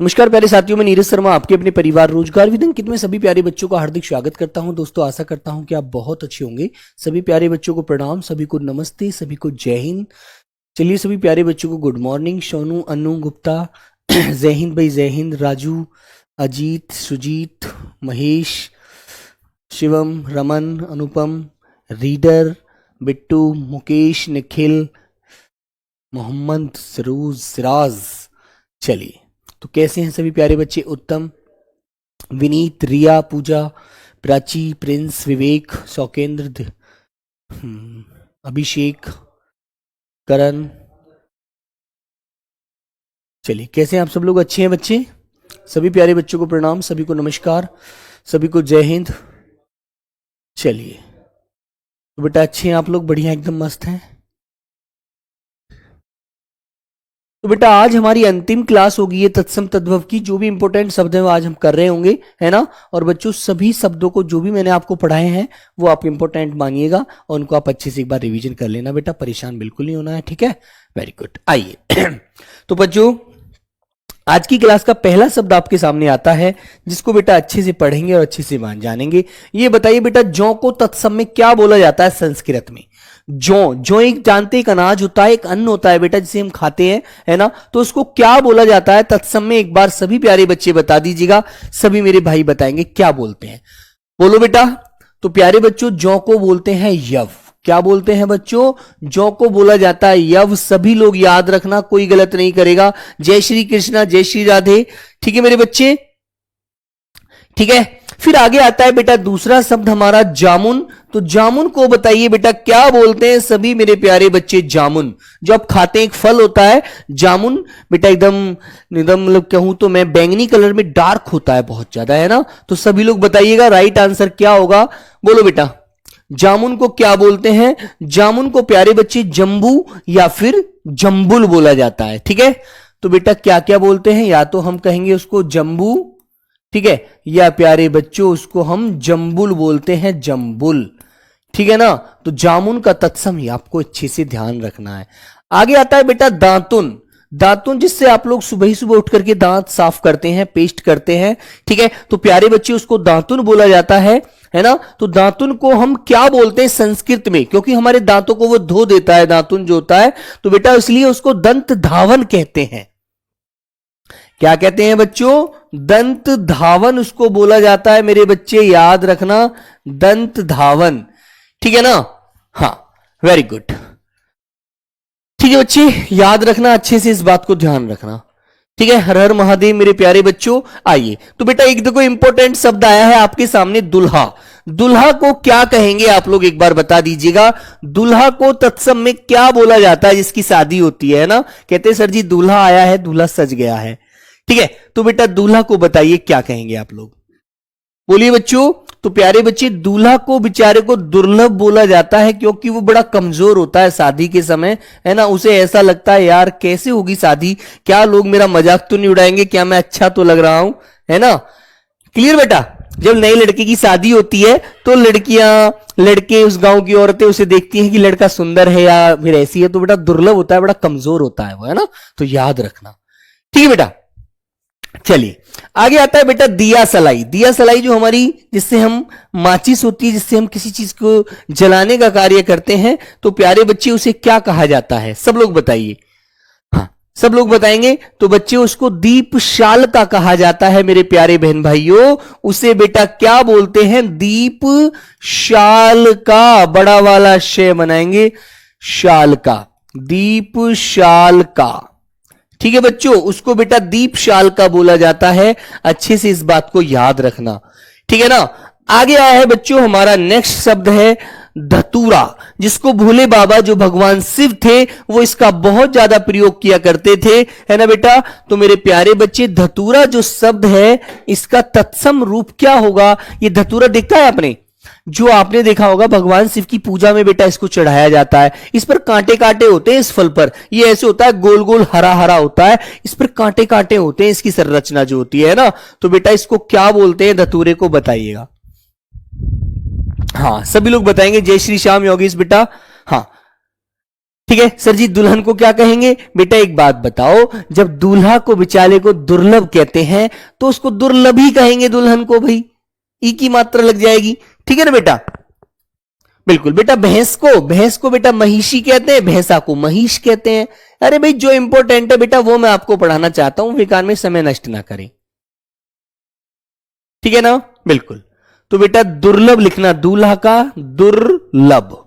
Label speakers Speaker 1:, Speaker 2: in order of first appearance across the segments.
Speaker 1: नमस्कार प्यारे साथियों, मैं नीरज शर्मा आपके अपने परिवार रोजगार विद अंकित में सभी प्यारे बच्चों का हार्दिक स्वागत करता हूं। दोस्तों आशा करता हूं कि आप बहुत अच्छे होंगे। सभी प्यारे बच्चों को प्रणाम, सभी को नमस्ते, सभी को जय हिंद। चलिए सभी प्यारे बच्चों को गुड मॉर्निंग। सोनू, अनु, गुप्ता, जय हिंद भाई, जय हिंद। राजू, अजीत, सुजीत, महेश, शिवम, रमन, अनुपम, रीडर, बिट्टू, मुकेश, निखिल, मोहम्मद, सरूज, सिराज। चलिए तो कैसे हैं सभी प्यारे बच्चे? उत्तम, विनीत, रिया, पूजा, प्राची, प्रिंस, विवेक, सौकेंद्र, अभिषेक, करण। चलिए कैसे हैं आप सब लोग? अच्छे हैं बच्चे? सभी प्यारे बच्चों को प्रणाम, सभी को नमस्कार, सभी को जय हिंद। चलिए तो बेटा अच्छे हैं आप लोग? बढ़िया, एकदम मस्त हैं। तो बेटा आज हमारी अंतिम क्लास होगी ये तत्सम तद्भव की। जो भी इंपॉर्टेंट शब्द है वो आज हम कर रहे होंगे, है ना। और बच्चों सभी शब्दों को जो भी मैंने आपको पढ़ाए हैं वो आप इंपॉर्टेंट मानिएगा और उनको आप अच्छे से एक बार रिवीजन कर लेना बेटा, परेशान बिल्कुल नहीं होना है, ठीक है। Very good. आइए तो बच्चों आज की क्लास का पहला शब्द आपके सामने आता है जिसको बेटा अच्छे से पढ़ेंगे और अच्छे से जानेंगे। ये बताइए बेटा, जौ को तत्सम में क्या बोला जाता है संस्कृत में? जौ एक जानते एक अनाज होता है, एक अन्न होता है बेटा जिसे हम खाते हैं, है ना। तो उसको क्या बोला जाता है तत्सम में? एक बार सभी प्यारे बच्चे बता दीजिएगा, सभी मेरे भाई बताएंगे क्या बोलते हैं। बोलो बेटा। तो प्यारे बच्चों जौ को बोलते हैं यव। क्या बोलते हैं बच्चों? जौ को बोला जाता है यव। सभी लोग याद रखना, कोई गलत नहीं करेगा। जय श्री कृष्णा, जय श्री राधे, ठीक है मेरे बच्चे, ठीक है। फिर आगे आता है बेटा दूसरा शब्द हमारा जामुन। तो जामुन को बताइए बेटा क्या बोलते हैं सभी मेरे प्यारे बच्चे? जामुन जो आप खाते हैं, एक फल होता है जामुन बेटा, एकदम एकदम मतलब कहूं तो मैं बैंगनी कलर में डार्क होता है बहुत ज्यादा, है ना। तो सभी लोग बताइएगा राइट आंसर क्या होगा। बोलो बेटा, जामुन को क्या बोलते हैं? जामुन को प्यारे बच्चे जंबू या फिर जंबुल बोला जाता है, ठीक है। तो बेटा क्या क्या बोलते हैं? या तो हम कहेंगे उसको जंबू, ठीक है, या प्यारे बच्चों उसको हम जंबुल बोलते हैं, जंबुल, ठीक है ना। तो जामुन का तत्सम ही आपको अच्छे से ध्यान रखना है। आगे आता है बेटा दातुन। दातुन जिससे आप लोग सुबह ही सुबह उठ करके दांत साफ करते हैं, पेस्ट करते हैं, ठीक है। तो प्यारे बच्चे उसको दातुन बोला जाता है ना। तो दातुन को हम क्या बोलते हैं संस्कृत में? क्योंकि हमारे दांतों को वो धो देता है दातुन जो होता है, तो बेटा इसलिए उसको दंत धावन कहते हैं। क्या कहते हैं बच्चों? दंत धावन उसको बोला जाता है मेरे बच्चे, याद रखना, दंत धावन, ठीक है ना। हाँ वेरी गुड, ठीक है बच्चे, याद रखना अच्छे से, इस बात को ध्यान रखना, ठीक है। हर हर महादेव मेरे प्यारे बच्चों। आइए तो बेटा एक देखो इंपॉर्टेंट शब्द आया है आपके सामने, दुल्हा। दुल्हा को क्या कहेंगे आप लोग एक बार बता दीजिएगा। दुल्हा को तत्सम में क्या बोला जाता है जिसकी शादी होती है ना? कहते हैं सर जी दूल्हा आया है, दूल्हा सज गया है, ठीक है। तो बेटा दूल्हा को बताइए क्या कहेंगे आप लोग? बोलिए बच्चों। तो प्यारे बच्चे दूल्हा को बेचारे को दुर्लभ बोला जाता है क्योंकि वो बड़ा कमजोर होता है शादी के समय, है ना। उसे ऐसा लगता है यार कैसे होगी शादी, क्या लोग मेरा मजाक तो नहीं उड़ाएंगे, क्या मैं अच्छा तो लग रहा हूं, है ना। क्लियर बेटा? जब नई लड़के की शादी होती है तो लड़कियां, लड़के, उस गांव की औरतें उसे देखती हैं कि लड़का सुंदर है या फिर ऐसी है, तो बेटा दुर्लभ होता है, बड़ा कमजोर होता है वो, है ना। तो याद रखना, ठीक है बेटा। चलिए आगे आता है बेटा दिया सलाई। दिया सलाई जो हमारी, जिससे हम माचिस होती है, जिससे हम किसी चीज को जलाने का कार्य करते हैं, तो प्यारे बच्चे उसे क्या कहा जाता है? सब लोग बताइए। हाँ सब लोग बताएंगे। तो बच्चे उसको दीपशाल का कहा जाता है मेरे प्यारे बहन भाइयों। उसे बेटा क्या बोलते हैं? दीपशाल का, बड़ा वाला शय बनाएंगे, शाल का, दीपशाल का, ठीक है बच्चों। उसको बेटा दीपशाल का बोला जाता है, अच्छे से इस बात को याद रखना, ठीक है ना। आगे आया है बच्चों हमारा नेक्स्ट शब्द है धतूरा, जिसको भोले बाबा जो भगवान शिव थे वो इसका बहुत ज्यादा प्रयोग किया करते थे, है ना बेटा। तो मेरे प्यारे बच्चे धतूरा जो शब्द है इसका तत्सम रूप क्या होगा? ये धतूरा देखता है आपने, जो आपने देखा होगा भगवान शिव की पूजा में बेटा इसको चढ़ाया जाता है। इस पर कांटे कांटे होते हैं, इस फल पर ये ऐसे होता है, गोल गोल हरा हरा होता है, इस पर कांटे कांटे होते हैं, इसकी संरचना जो होती है ना। तो बेटा इसको क्या बोलते हैं? धतूरे को बताइएगा। हाँ सभी लोग बताएंगे। जय श्री श्याम योगेश बेटा। हाँ ठीक है सर जी, दुल्हन को क्या कहेंगे? बेटा एक बात बताओ, जब दूल्हा को बेचारे को दुर्लभ कहते हैं तो उसको दुर्लभ ही कहेंगे दुल्हन को, भाई ई की मात्रा लग जाएगी। ठीक है ना बेटा? बिल्कुल बेटा। भैंस को बेटा महिषी कहते हैं, भैंसा को महिष कहते हैं। अरे भाई जो इंपॉर्टेंट है बेटा वो मैं आपको पढ़ाना चाहता हूं, बेकार में समय नष्ट ना करें। ठीक है ना? बिल्कुल। तो बेटा दुर्लभ लिखना, दूल्हा का दुर्लभ।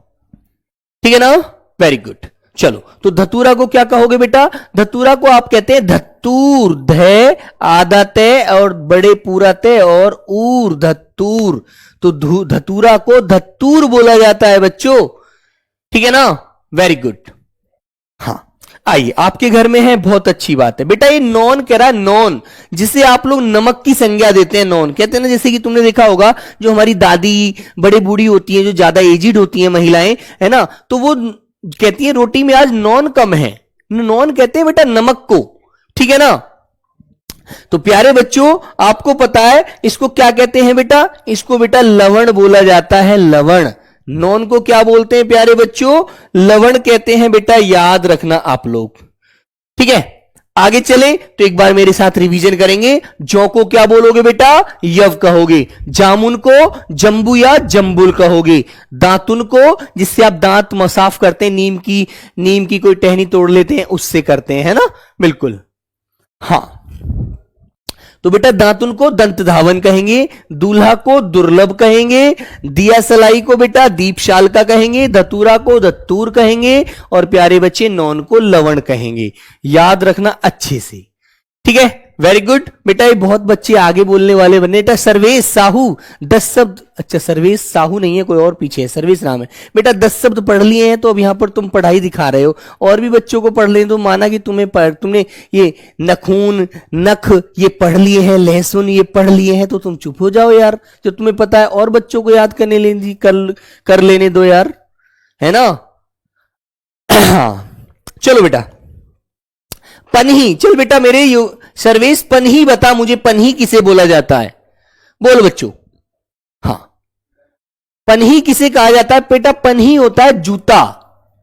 Speaker 1: ठीक है ना? Very good. चलो, तो धतूरा को क्या कहोगे बेटा? धतूरा को आप कहते हैं धत्तूर, ध आधा तय और बड़े पूरा तय और ऊर, धत्तूर। तो धतूरा को धत्तूर बोला जाता है बच्चों। ठीक है ना? Very good. हाँ, आइए, आपके घर में है, बहुत अच्छी बात है बेटा। ये नॉन कह रहा है, नॉन, जिसे आप लोग नमक की संज्ञा देते हैं। नॉन कहते हैं ना, जैसे कि तुमने देखा होगा जो हमारी दादी बड़े बूढ़ी होती हैं, जो ज्यादा एजिड होती हैं महिलाएं, है ना, तो वो कहती है रोटी में आज नॉन कम है। नॉन कहते हैं बेटा नमक को। ठीक है ना? तो प्यारे बच्चों, आपको पता है इसको क्या कहते हैं बेटा? इसको बेटा लवण बोला जाता है, लवण। नॉन को क्या बोलते हैं प्यारे बच्चों? लवण कहते हैं बेटा, याद रखना आप लोग। ठीक है, आगे चले तो एक बार मेरे साथ रिवीजन करेंगे। जौ को क्या बोलोगे बेटा? यव कहोगे। जामुन को जंबू या जंबुल कहोगे। दातुन को, जिससे आप दांत साफ करते हैं, नीम की कोई टहनी तोड़ लेते हैं उससे करते हैं, है ना? बिल्कुल। हाँ, तो बेटा दातुन को दंत धावन कहेंगे, दूल्हा को दुर्लभ कहेंगे, दिया सलाई को बेटा दीपशाल का कहेंगे, धतूरा को धत्तूर कहेंगे और प्यारे बच्चे नौन को लवण कहेंगे। याद रखना अच्छे से। ठीक है, वेरी गुड बेटा। ये बहुत बच्चे आगे बोलने वाले बने। बेटा सर्वेश साहू 10 शब्द, अच्छा सर्वेश साहू नहीं है, कोई और पीछे है, सर्वेश नाम है बेटा। 10 शब्द पढ़ लिए हैं तो अब यहां पर तुम पढ़ाई दिखा रहे हो। और भी बच्चों को पढ़ लें तो माना कि तुमने ये नखून, नख ये पढ़ लिए हैं, लहसुन ये पढ़ लिए हैं, तो तुम चुप हो जाओ यार। जो तुम्हें पता है और बच्चों को याद करने कर लेने दो यार, है ना? चलो बेटा, पन्ही। चल बेटा मेरे सर्वेश पन्ही बता मुझे, पन्ही किसे बोला जाता है? बोल बच्चों। हाँ, पन्ही किसे कहा जाता है बेटा? पन्ही होता है जूता।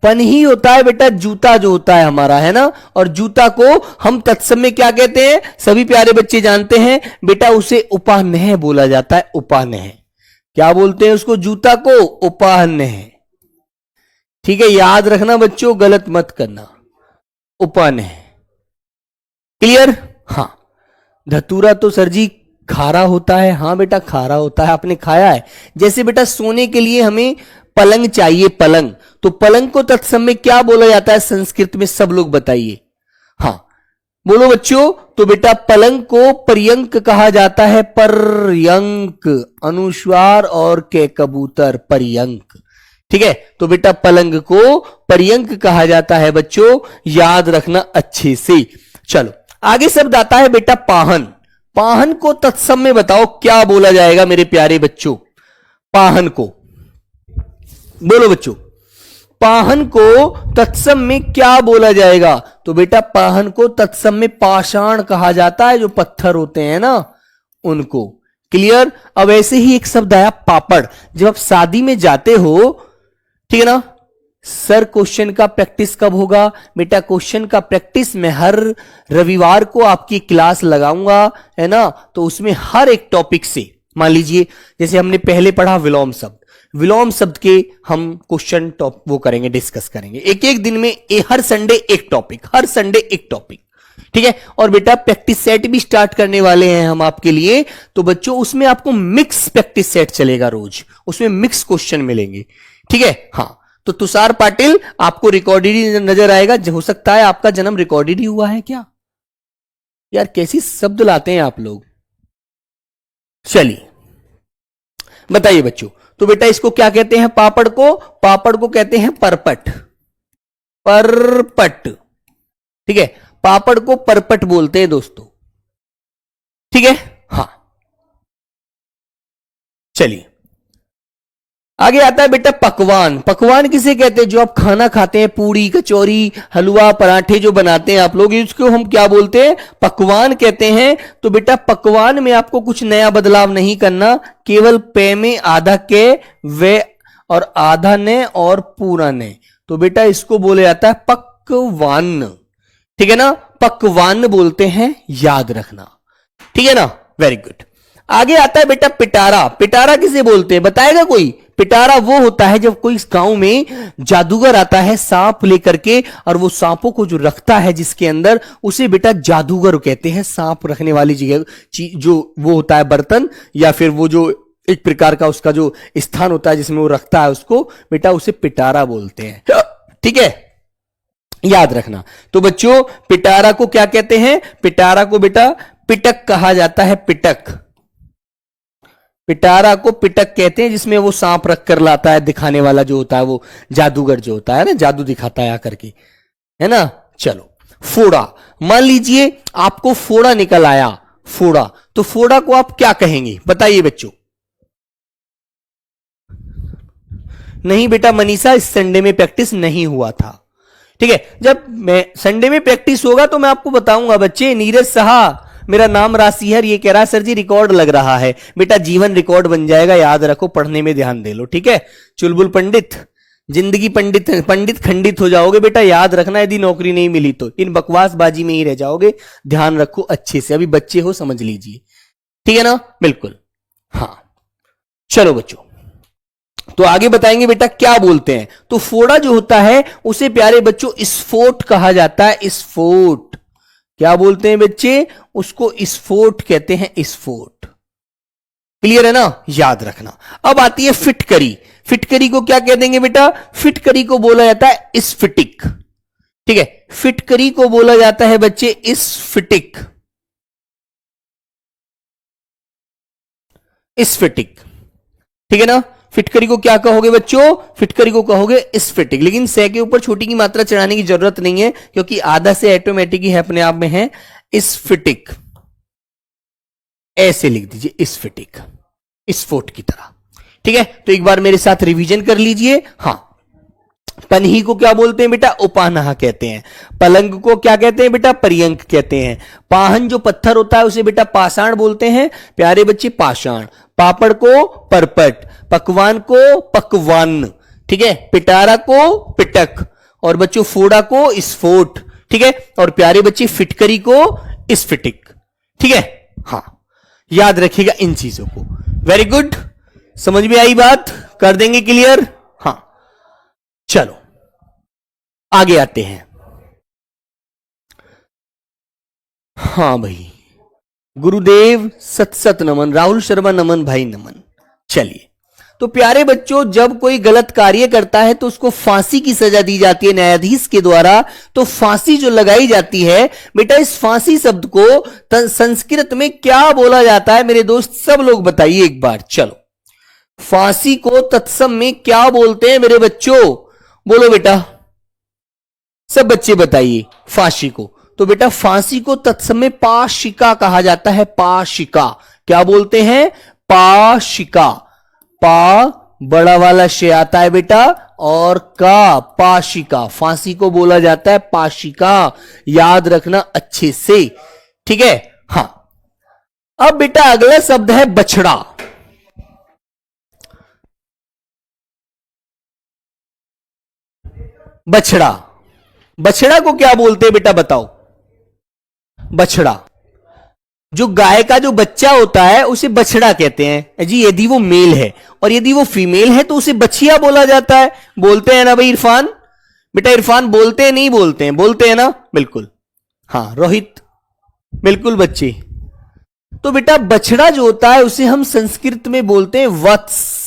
Speaker 1: पन्ही होता है बेटा जूता जो होता है हमारा, है ना? और जूता को हम तत्सम में क्या कहते हैं? सभी प्यारे बच्चे जानते हैं बेटा, उसे उपान्ह बोला जाता है। उपान्ह क्या बोलते हैं उसको? जूता को उपान्ह। ठीक है, याद रखना बच्चों, गलत मत करना। उपान्ह। क्लियर? हाँ। धतूरा तो सर जी खारा होता है। हाँ बेटा खारा होता है, आपने खाया है। जैसे बेटा सोने के लिए हमें पलंग चाहिए, पलंग, तो पलंग को तत्सम में क्या बोला जाता है संस्कृत में? सब लोग बताइए। हाँ बोलो बच्चों। तो बेटा पलंग को पर्यंक कहा जाता है। पर्यंक, अनुस्वार और के कबूतर, पर्यंक। ठीक है, तो बेटा पलंग को पर्यंक कहा जाता है बच्चों, याद रखना अच्छे से। चलो आगे शब्द आता है बेटा पाहन। पाहन को तत्सम में बताओ क्या बोला जाएगा मेरे प्यारे बच्चों? पाहन को बोलो बच्चों, पाहन को तत्सम में क्या बोला जाएगा? तो बेटा पाहन को तत्सम में पाषाण कहा जाता है, जो पत्थर होते हैं ना उनको। क्लियर? अब ऐसे ही एक शब्द आया पापड़। जब आप शादी में जाते हो, ठीक है ना सर, क्वेश्चन का प्रैक्टिस कब होगा? बेटा क्वेश्चन का प्रैक्टिस मैं हर रविवार को आपकी क्लास लगाऊंगा, है ना? तो उसमें हर एक टॉपिक से, मान लीजिए जैसे हमने पहले पढ़ा विलोम शब्द, विलोम शब्द के हम क्वेश्चन वो करेंगे, डिस्कस करेंगे एक एक दिन में। हर संडे एक टॉपिक, हर संडे एक टॉपिक। ठीक है, और बेटा प्रैक्टिस सेट भी स्टार्ट करने वाले हैं हम आपके लिए। तो बच्चों उसमें आपको मिक्स प्रैक्टिस सेट चलेगा रोज, उसमें मिक्स क्वेश्चन मिलेंगे। ठीक है? हाँ, तो तुषार पाटिल आपको रिकॉर्डेड ही नजर आएगा। हो सकता है आपका जन्म रिकॉर्डेड ही हुआ है क्या? यार कैसी शब्द लाते हैं आप लोग। चलिए बताइए बच्चों। तो बेटा इसको क्या कहते हैं? पापड़ को, पापड़ को कहते हैं परपट। परपट। ठीक है, पापड़ को परपट बोलते हैं दोस्तों। ठीक है? हाँ चलिए आगे आता है बेटा पकवान। पकवान किसे कहते हैं? जो आप खाना खाते हैं, पूरी कचौरी हलवा पराठे जो बनाते हैं आप लोग, इसको हम क्या बोलते हैं? पकवान कहते हैं। तो बेटा पकवान में आपको कुछ नया बदलाव नहीं करना, केवल पे में आधा के वे और आधा ने और पूरा ने। तो बेटा इसको बोला जाता है पक्वान्न, ठीक है ना, पक्वान्न बोलते हैं, याद रखना, ठीक है ना, वेरी गुड। आगे आता है बेटा पिटारा। पिटारा किसे बोलते हैं, बताएगा कोई? पिटारा वो होता है जब कोई गांव में जादूगर आता है सांप लेकर के, और वो सांपों को जो रखता है जिसके अंदर, उसे बेटा जादूगर कहते हैं। सांप रखने वाली जगह जो वो होता है बर्तन, या फिर वो जो एक प्रकार का उसका जो स्थान होता है जिसमें वो रखता है उसको, बेटा उसे पिटारा बोलते हैं, ठीक है, याद रखना। तो बच्चों पिटारा को क्या कहते हैं? पिटारा को बेटा पिटक कहा जाता है, पिटक। पिटारा को पिटक कहते हैं, जिसमें वो सांप रख कर लाता है, दिखाने वाला जो होता है, वो जादूगर जो होता है ना, जादू दिखाता है आकर के, है ना। चलो फोड़ा, मान लीजिए आपको फोड़ा निकल आया, फोड़ा, तो फोड़ा को आप क्या कहेंगे बताइए बच्चों? नहीं बेटा मनीषा, इस संडे में प्रैक्टिस नहीं हुआ था, ठीक है। जब मैं संडे में प्रैक्टिस होगा तो मैं आपको बताऊंगा बच्चे। नीरज साहा, मेरा नाम राशिहर, ये कह रहा है सर जी रिकॉर्ड लग रहा है। बेटा जीवन रिकॉर्ड बन जाएगा, याद रखो, पढ़ने में ध्यान दे लो, ठीक है। चुलबुल पंडित, जिंदगी पंडित पंडित खंडित हो जाओगे बेटा, याद रखना, यदि नौकरी नहीं मिली तो इन बकवासबाजी में ही रह जाओगे। ध्यान रखो अच्छे से, अभी बच्चे हो, समझ लीजिए, ठीक है ना, बिल्कुल। हाँ चलो बच्चों, तो आगे बताएंगे बेटा क्या बोलते हैं। तो फोड़ा जो होता है उसे प्यारे बच्चों स्फोट कहा जाता है, स्फोट। क्या बोलते हैं बच्चे? उसको स्फोट कहते हैं, स्फोट। क्लियर है ना, याद रखना। अब आती है फिटकरी। फिटकरी को क्या कह देंगे बेटा? फिटकरी को बोला जाता है स्फटिक, ठीक है। फिटकरी को बोला जाता है बच्चे स्फटिक, स्फटिक, ठीक है ना। फिटकरी को क्या कहोगे बच्चों? फिटकरी को कहोगे स्फटिक, लेकिन से के ऊपर छोटी की मात्रा चढ़ाने की जरूरत नहीं है, क्योंकि आधा से ऑटोमेटिक ही है अपने आप में है। स्फटिक ऐसे लिख दीजिए, स्फटिक, स्फोट की तरह, ठीक है। तो एक बार मेरे साथ रिवीजन कर लीजिए। हाँ, पनही को क्या बोलते हैं बेटा? उपानहा कहते हैं। पलंग को क्या कहते हैं बेटा? पर्यंक कहते हैं। पाहन जो पत्थर होता है उसे बेटा पाषाण बोलते हैं, प्यारे बच्चे, पाषाण। पापड़ को परपट, पकवान को पकवान, ठीक है। पिटारा को पिटक, और बच्चों फोड़ा को स्फोट, ठीक है। और प्यारे बच्चे फिटकरी को स्फटिक, ठीक है। हाँ याद रखिएगा इन चीजों को, वेरी गुड। समझ में आई बात? कर देंगे क्लियर? हाँ चलो आगे आते हैं। हाँ भाई, गुरुदेव सत सत नमन, राहुल शर्मा नमन भाई, नमन। चलिए, तो प्यारे बच्चों जब कोई गलत कार्य करता है तो उसको फांसी की सजा दी जाती है न्यायाधीश के द्वारा। तो फांसी जो लगाई जाती है बेटा, इस फांसी शब्द को संस्कृत में क्या बोला जाता है मेरे दोस्त? सब लोग बताइए एक बार। चलो, फांसी को तत्सम में क्या बोलते हैं मेरे बच्चों? बोलो बेटा, सब बच्चे बताइए फांसी को। तो बेटा फांसी को तत्सम में पाशिका कहा जाता है, पाशिका। क्या बोलते हैं? पाशिका। पा बड़ा वाला शे आता है बेटा, और का, पाशिका। फांसी को बोला जाता है पाशिका, याद रखना अच्छे से, ठीक है। हाँ, अब बेटा अगला शब्द है बछड़ा। बछड़ा, बछड़ा को क्या बोलते हैं बेटा बताओ? बछड़ा, जो गाय का जो बच्चा होता है उसे बछड़ा कहते हैं जी, यदि वो मेल है, और यदि वो फीमेल है तो उसे बछिया बोला जाता है। बोलते हैं ना भाई इरफान? बेटा इरफान बोलते हैं नहीं बोलते हैं? बोलते हैं ना, बिल्कुल। हाँ रोहित, बिल्कुल बच्चे। तो बेटा बछड़ा जो होता है उसे हम संस्कृत में बोलते हैं वत्स,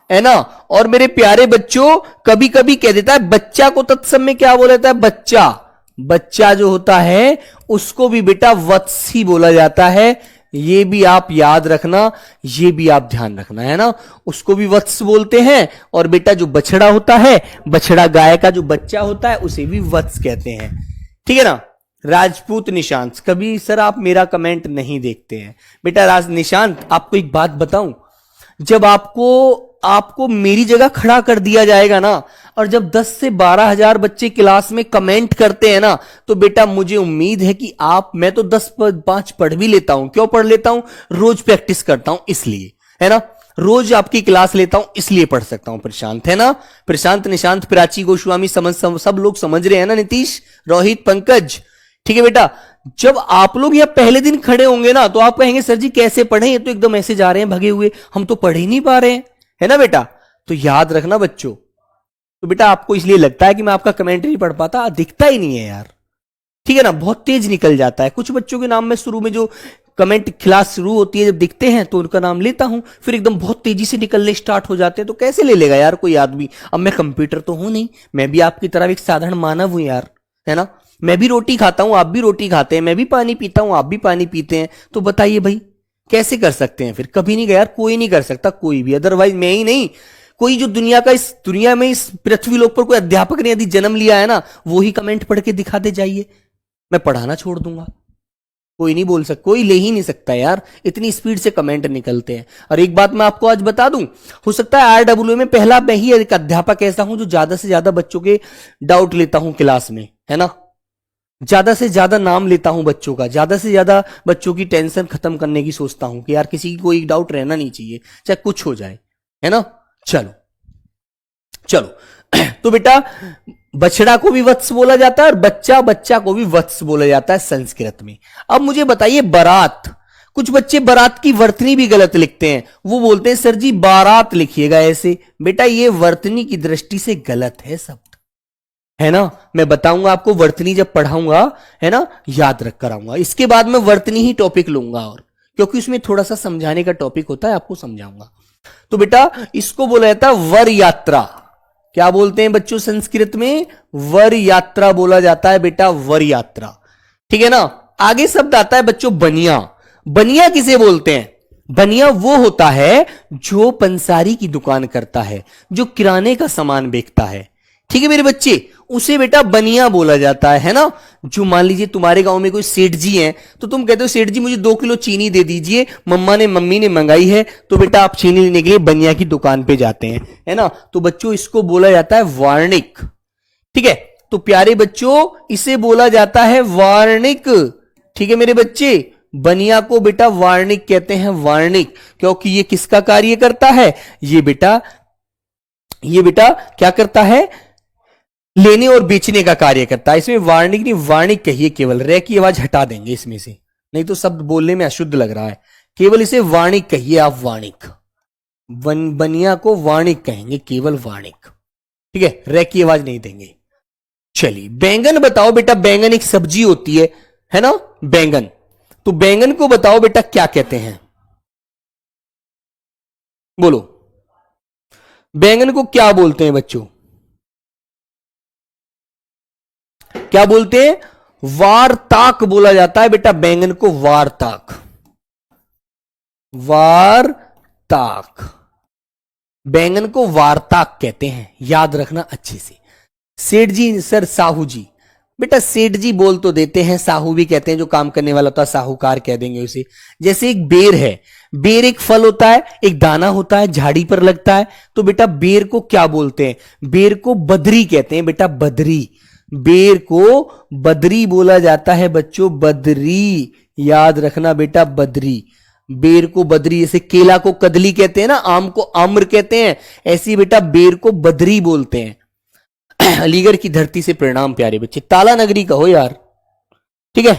Speaker 1: है ना। और मेरे प्यारे बच्चों कभी कभी कह देता है बच्चा को तत्सम में क्या बोला जाता है? बच्चा। बच्चा जो होता है उसको भी बेटा वत्स ही बोला जाता है, ये भी आप याद रखना, ये भी आप ध्यान रखना, है ना। उसको भी वत्स बोलते हैं, और बेटा जो बछड़ा होता है, बछड़ा गाय का जो बच्चा होता है उसे भी वत्स कहते हैं, ठीक है ना। राजपूत निशांत, कभी सर आप मेरा कमेंट नहीं देखते हैं बेटा। निशांत आपको एक बात बताऊं, जब आपको मेरी जगह खड़ा कर दिया जाएगा ना, और जब 10 से 12 हजार बच्चे क्लास में कमेंट करते हैं ना, तो बेटा मुझे उम्मीद है कि मैं तो 10-5 पढ़ भी लेता हूं। क्यों पढ़ लेता हूं? रोज प्रैक्टिस करता हूं इसलिए, है ना। रोज आपकी क्लास लेता हूं इसलिए पढ़ सकता हूं। प्रशांत है ना, प्रशांत, निशांत, प्राची, गोस्वामी, सब लोग समझ रहे हैं ना, नीतीश, रोहित, पंकज, ठीक है बेटा। जब आप लोग यह पहले दिन खड़े होंगे ना तो आप कहेंगे सर जी कैसे पढ़े, ये तो एकदम ऐसे जा रहे हैं भगे हुए, हम तो पढ़ ही नहीं पा रहे हैं, है ना बेटा। तो याद रखना बच्चों, तो बेटा आपको इसलिए लगता है कि मैं आपका कमेंट नहीं पढ़ पाता, दिखता ही नहीं है यार, ठीक है ना, बहुत तेज निकल जाता है। कुछ बच्चों के नाम में शुरू में जो कमेंट क्लास शुरू होती है जब दिखते हैं तो उनका नाम लेता हूं, फिर एकदम बहुत तेजी से निकलने स्टार्ट हो जाते हैं, तो कैसे ले लेगा यार कोई आदमी। अब मैं कंप्यूटर तो हूं नहीं, मैं भी आपकी तरह एक साधारण मानव हूं यार, है ना। मैं भी रोटी खाता हूं, आप भी रोटी खाते हैं, मैं भी पानी पीता हूं, आप भी पानी पीते हैं, तो बताइए भाई कैसे कर सकते हैं फिर। कभी नहीं गया यार, कोई नहीं कर सकता, कोई भी, अदरवाइज मैं ही नहीं, कोई जो दुनिया का, इस दुनिया में, इस पृथ्वी लोक पर कोई अध्यापक ने यदि जन्म लिया है ना, वो ही कमेंट पढ़ के दिखा दे जाइए, मैं पढ़ाना छोड़ दूंगा। कोई नहीं बोल सकता, कोई ले ही नहीं सकता यार, इतनी स्पीड से कमेंट निकलते हैं। और एक बात मैं आपको आज बता दूं, हो सकता है आरडब्ल्यू में पहला मैं ही एक अध्यापक ऐसा हूं जो ज्यादा से ज्यादा बच्चों के डाउट लेता हूं क्लास में, है ना, ज्यादा से ज्यादा नाम लेता हूं बच्चों का, ज्यादा से ज्यादा बच्चों की टेंशन खत्म करने की सोचता हूं कि यार किसी की कोई डाउट रहना नहीं चाहिए, चाहे कुछ हो जाए, है ना। चलो चलो तो बेटा बछड़ा को भी वत्स बोला जाता है और बच्चा को भी वत्स बोला जाता है संस्कृत में। अब मुझे बताइए बारात, कुछ बच्चे बारात की वर्तनी भी गलत लिखते हैं, वो बोलते हैं सर जी बारात लिखिएगा ऐसे। बेटा ये वर्तनी की दृष्टि से गलत है शब्द, है ना। मैं बताऊंगा आपको वर्तनी जब पढ़ाऊंगा, है ना, याद रख कर आऊंगा। इसके बाद मैं वर्तनी ही टॉपिक लूंगा, और क्योंकि उसमें थोड़ा सा समझाने का टॉपिक होता है, आपको समझाऊंगा। तो बेटा इसको बोला जाता है वर यात्रा। क्या बोलते हैं बच्चों संस्कृत में? वर यात्रा बोला जाता है बेटा, वर यात्रा, ठीक है ना। आगे शब्द आता है बच्चों बनिया। बनिया किसे बोलते हैं? बनिया वो होता है जो पंसारी की दुकान करता है, जो किराने का सामान बेचता है, ठीक है मेरे बच्चे, उसे बेटा बनिया बोला जाता है ना। जो मान लीजिए तुम्हारे गांव में कोई सेठ जी हैं, तो तुम कहते हो सेठ जी मुझे 2 किलो चीनी दे दीजिए, मम्मी ने मंगाई है, तो बेटा आप चीनी लेने के लिए बनिया की दुकान पे जाते हैं, है ना। तो बच्चों इसको बोला जाता है वार्णिक, ठीक है। तो प्यारे बच्चों इसे बोला जाता है वार्णिक, ठीक है मेरे बच्चे। बनिया को बेटा वार्णिक कहते हैं, वार्णिक, क्योंकि ये किसका कार्य करता है? ये बेटा क्या करता है? लेने और बेचने का कार्य करता है। इसमें वार्णिक नहीं, वार्णिक कहिए केवल, रे की आवाज हटा देंगे इसमें से, नहीं तो शब्द बोलने में अशुद्ध लग रहा है। केवल इसे वार्णिक कहिए आप, वार्णिक। बनिया को वार्णिक कहेंगे, केवल वार्णिक, ठीक है, रे की आवाज नहीं देंगे। चलिए बैंगन बताओ बेटा, बैंगन एक सब्जी होती है ना, बैंगन। तो बैंगन को बताओ बेटा क्या कहते हैं? बोलो, बैंगन को क्या बोलते हैं बच्चों? क्या बोलते हैं? वारताक बोला जाता है बेटा, बैंगन को वारताक, वारताक, बैंगन को वारताक कहते हैं, याद रखना अच्छे से। सेठ जी सर साहू जी, बेटा सेठ जी बोल तो देते हैं, साहू भी कहते हैं, जो काम करने वाला होता है साहूकार कह देंगे उसे। जैसे एक बेर है, बेर एक फल होता है, एक दाना होता है, झाड़ी पर लगता है, तो बेटा बेर को क्या बोलते हैं? बेर को बदरी कहते हैं बेटा, बदरी। बेर को बदरी बोला जाता है बच्चों, बदरी, याद रखना बेटा, बदरी। बेर को बदरी, जैसे केला को कदली कहते हैं ना, आम को आम्र कहते हैं, ऐसी बेटा बेर को बदरी बोलते हैं। अलीगढ़ की धरती से प्रणाम प्यारे बच्चे, ताला नगरी कहो यार, ठीक है।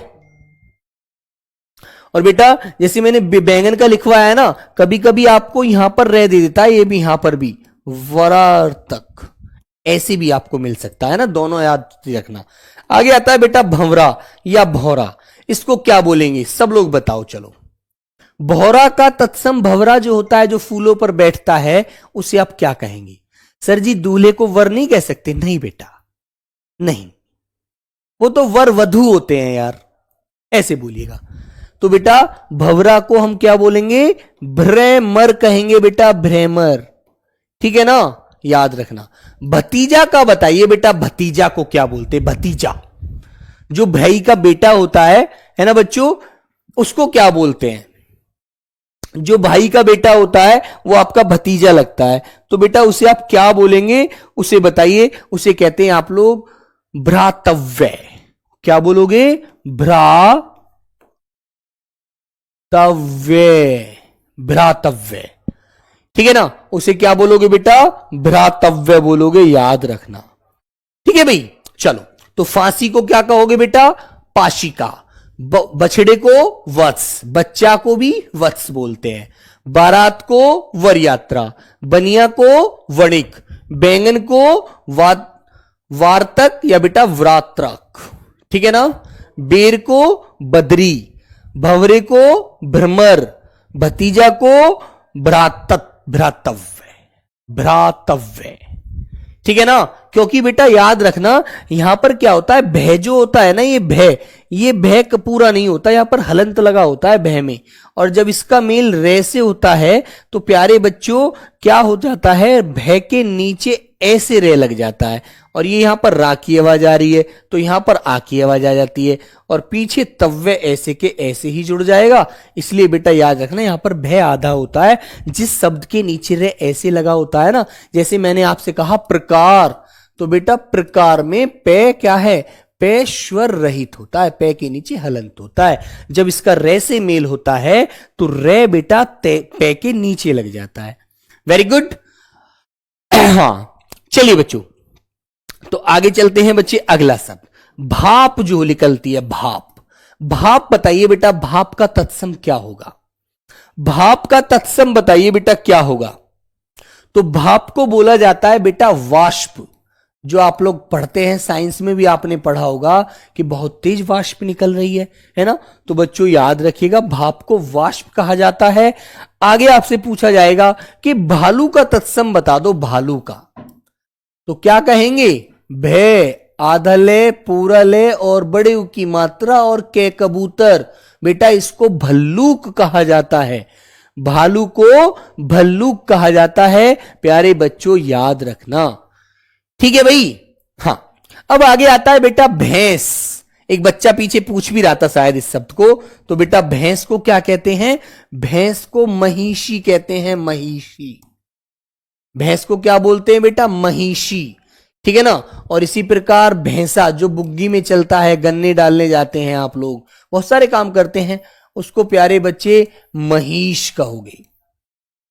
Speaker 1: और बेटा जैसे मैंने बैंगन का लिखवाया है ना, कभी कभी आपको यहां पर रह दे देता है, ये भी यहां पर भी वरार तक, ऐसे भी आपको मिल सकता है ना, दोनों याद रखना। आगे आता है बेटा भंवरा या भौरा, इसको क्या बोलेंगे सब लोग बताओ चलो। भौरा का तत्सम भंवरा जो होता है, जो फूलों पर बैठता है, उसे आप क्या कहेंगे? सर जी दूल्हे को वर नहीं कह सकते, नहीं बेटा नहीं, वो तो वर वधु होते हैं यार, ऐसे बोलिएगा। तो बेटा भंवरा को हम क्या बोलेंगे? भ्रमर कहेंगे बेटा, भ्रमर, ठीक है ना, याद रखना। भतीजा का बताइए बेटा, भतीजा को क्या बोलते? भतीजा, जो भाई का बेटा होता है ना बच्चों, उसको क्या बोलते हैं? जो भाई का बेटा होता है वो आपका भतीजा लगता है, तो बेटा उसे आप क्या बोलेंगे? उसे बताइए, उसे कहते हैं आप लोग भ्रातव्य। क्या बोलोगे? भ्रातव्य, भ्रातव्य, ठीक है ना, उसे क्या बोलोगे बेटा, भ्रातव्य बोलोगे, याद रखना। ठीक है भाई, चलो तो फांसी को क्या कहोगे बेटा, पाशिका। बछड़े को वत्स, बच्चा को भी वत्स बोलते हैं। बारात को वर यात्रा, बनिया को वणिक, बैंगन को वार्तक या बेटा व्रात्रक। ठीक है ना, बेर को बदरी, भवरे को भ्रमर, भतीजा को भ्रातव्य, भ्रातव्य। ठीक है ना, क्योंकि बेटा याद रखना यहां पर क्या होता है, भय जो होता है ना, ये भय पूरा नहीं होता, यहां पर हलंत लगा होता है भय में, और जब इसका मेल रे से होता है तो प्यारे बच्चों क्या हो जाता है, भय के नीचे ऐसे रे लग जाता है, और ये यहां पर रा की आवाज आ रही है तो यहां पर आ की आवाज आ जाती है, और पीछे तव्य ऐसे के ऐसे ही जुड़ जाएगा। इसलिए बेटा याद रखना यहां पर भय आधा होता है, जिस शब्द के नीचे रे ऐसे लगा होता है ना, जैसे मैंने आपसे कहा प्रकार, तो बेटा प्रकार में पे क्या है, पे स्वर रहित होता है, पे के नीचे हलंत होता है। जब इसका रे से मेल होता है तो रे बेटा पे के नीचे लग जाता है। Very good. हाँ चलिए बच्चों, तो आगे चलते हैं बच्चे, अगला शब्द भाप जो निकलती है, भाप। भाप बताइए बेटा, भाप का तत्सम क्या होगा, भाप का तत्सम बताइए बेटा क्या होगा। तो भाप को बोला जाता है बेटा वाष्प। जो आप लोग पढ़ते हैं साइंस में भी आपने पढ़ा होगा कि बहुत तेज वाष्प निकल रही है ना, तो बच्चों याद रखिएगा भाप को वाष्प कहा जाता है। आगे आपसे पूछा जाएगा कि भालू का तत्सम बता दो, भालू का, तो क्या कहेंगे, भय, आधले, पूरले और बड़े की मात्रा और के कबूतर, बेटा इसको भल्लूक कहा जाता है, भालू को भल्लूक कहा जाता है। प्यारे बच्चों याद रखना, ठीक है भाई। हाँ, अब आगे आता है बेटा भैंस। एक बच्चा पीछे पूछ भी रहा था शायद इस शब्द को, तो बेटा भैंस को क्या कहते हैं, भैंस को महिषी कहते हैं, महिषी। भैंस को क्या बोलते हैं बेटा, महिषी। ठीक है ना, और इसी प्रकार भैंसा जो बुग्गी में चलता है, गन्ने डालने जाते हैं आप लोग, बहुत सारे काम करते हैं, उसको प्यारे बच्चे महिष कहोगे,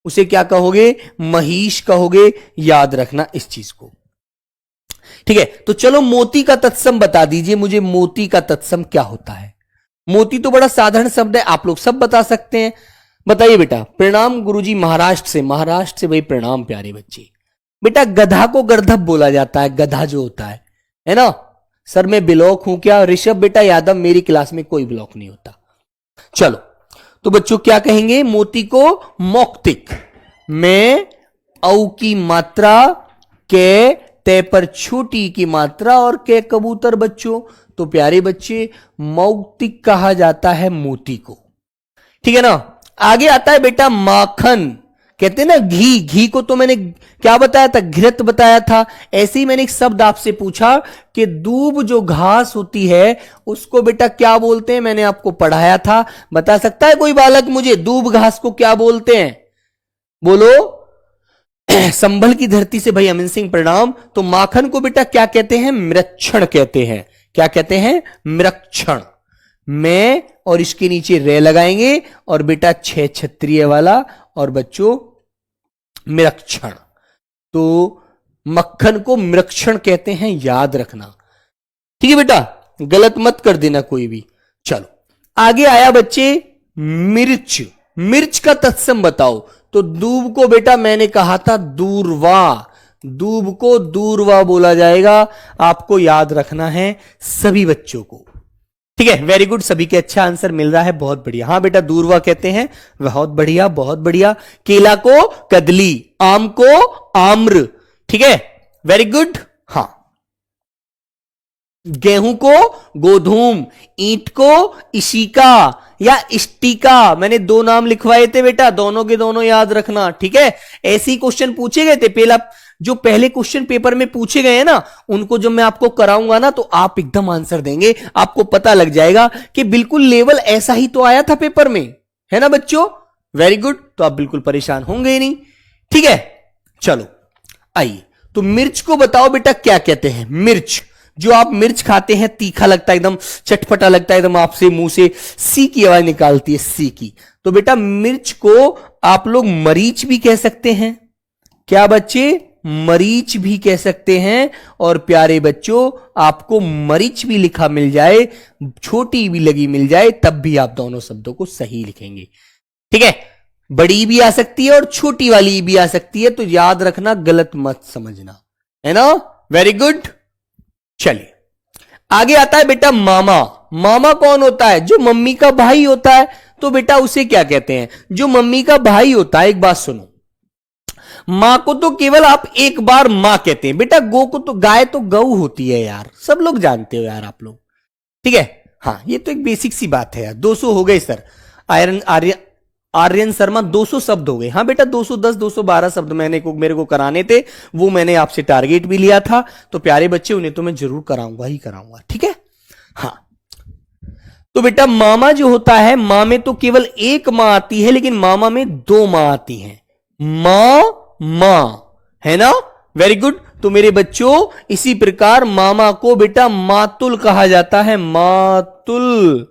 Speaker 1: उसे क्या कहोगे, महिष कहोगे। याद रखना इस चीज को, ठीक है। तो चलो मोती का तत्सम बता दीजिए मुझे, मोती का तत्सम क्या होता है। मोती तो बड़ा साधारण शब्द है, आप लोग सब बता सकते हैं, बताइए बेटा। प्रणाम गुरुजी, महाराष्ट्र से भाई प्रणाम प्यारे बच्चे। बेटा गधा को गर्दभ बोला जाता है, गधा जो होता है ना। सर मैं ब्लॉक हूं क्या, ऋषभ बेटा यादव, मेरी क्लास में कोई ब्लॉक नहीं होता। चलो तो बच्चों क्या कहेंगे, मोती को मौक्तिक, में औ की मात्रा, के ते पर छोटी की मात्रा और के कबूतर बच्चों, तो प्यारे बच्चे मौक्तिक कहा जाता है मोती को। ठीक है ना, आगे आता है बेटा माखन, कहते हैं ना घी, घी को तो मैंने क्या बताया था, घृत बताया था। ऐसे ही मैंने एक शब्द आपसे पूछा कि दूब जो घास होती है उसको बेटा क्या बोलते हैं, मैंने आपको पढ़ाया था, बता सकता है कोई बालक मुझे दूब घास को क्या बोलते हैं, बोलो। संभल की धरती से भाई अमिन सिंह प्रणाम। तो माखन को बेटा क्या कहते हैं, मृक्षण कहते हैं। क्या कहते हैं, मृक्षण। में और इसके नीचे रे लगाएंगे और बेटा छह छत्रिय वाला और बच्चों मृक्षण। तो मक्खन को मृक्षण कहते हैं, याद रखना, ठीक है बेटा, गलत मत कर देना कोई भी। चलो आगे आया बच्चे मिर्च। मिर्च का तत्सम बताओ। तो दूब को बेटा मैंने कहा था दूरवा, दूब को दूरवा बोला जाएगा, आपको याद रखना है सभी बच्चों को, ठीक है। वेरी गुड, सभी के अच्छा आंसर मिल रहा है, बहुत बढ़िया। हाँ बेटा दूरवा कहते हैं, बहुत बढ़िया बहुत बढ़िया। केला को कदली, आम को आम्र, ठीक है, वेरी गुड। हाँ, गेहूं को गोधूम, ईंट को इशिका या इष्टिका, मैंने दो नाम लिखवाए थे बेटा, दोनों के दोनों याद रखना, ठीक है। ऐसे ही क्वेश्चन पूछे गए थे, जो पहले क्वेश्चन पेपर में पूछे गए हैं ना, उनको जब मैं आपको कराऊंगा ना तो आप एकदम आंसर देंगे, आपको पता लग जाएगा कि बिल्कुल लेवल ऐसा ही तो आया था पेपर में, है ना बच्चों। वेरी गुड, तो आप बिल्कुल परेशान होंगे ही नहीं, ठीक है। चलो आइए, तो मिर्च को बताओ बेटा क्या कहते हैं। मिर्च, जो आप मिर्च खाते हैं, तीखा लगता है, एकदम चटपटा लगता है, एकदम आपसे मुंह से सी की आवाज निकालती है, सी की। तो बेटा मिर्च को आप लोग मरीच भी कह सकते हैं। क्या बच्चे? मरीच भी कह सकते हैं। और प्यारे बच्चों, आपको मरीच भी लिखा मिल जाए, छोटी भी लगी मिल जाए, तब भी आप दोनों शब्दों को सही लिखेंगे। ठीक है, बड़ी भी आ सकती है और छोटी वाली भी आ सकती है, तो याद रखना, गलत मत समझना, है ना। Very good. चलिए आगे आता है बेटा मामा। मामा कौन होता है? जो मम्मी का भाई होता है। तो बेटा उसे क्या कहते हैं? जो मम्मी का भाई होता है। एक बात सुनो, मां को तो केवल आप एक बार मां कहते हैं बेटा, गो को तो, गाय तो गऊ होती है यार, सब लोग जानते हो यार आप लोग। ठीक है, हाँ ये तो एक बेसिक सी बात है यार। 200 हो गए सर। आर्यन शर्मा 200 शब्द हो गए। हाँ बेटा 210 212 शब्द मेरे को कराने थे, वो मैंने आपसे टारगेट भी लिया था। तो प्यारे बच्चे, उन्हें तो मैं जरूर कराऊंगा ही कराऊंगा। ठीक है, हाँ। तो बेटा मामा जो होता है, मां में तो केवल एक मां आती है, लेकिन मामा में 2 मां आती हैं। मां, है ना। Very good. तो मेरे बच्चों, इसी प्रकार मामा को बेटा मातुल कहा जाता है। मातुल,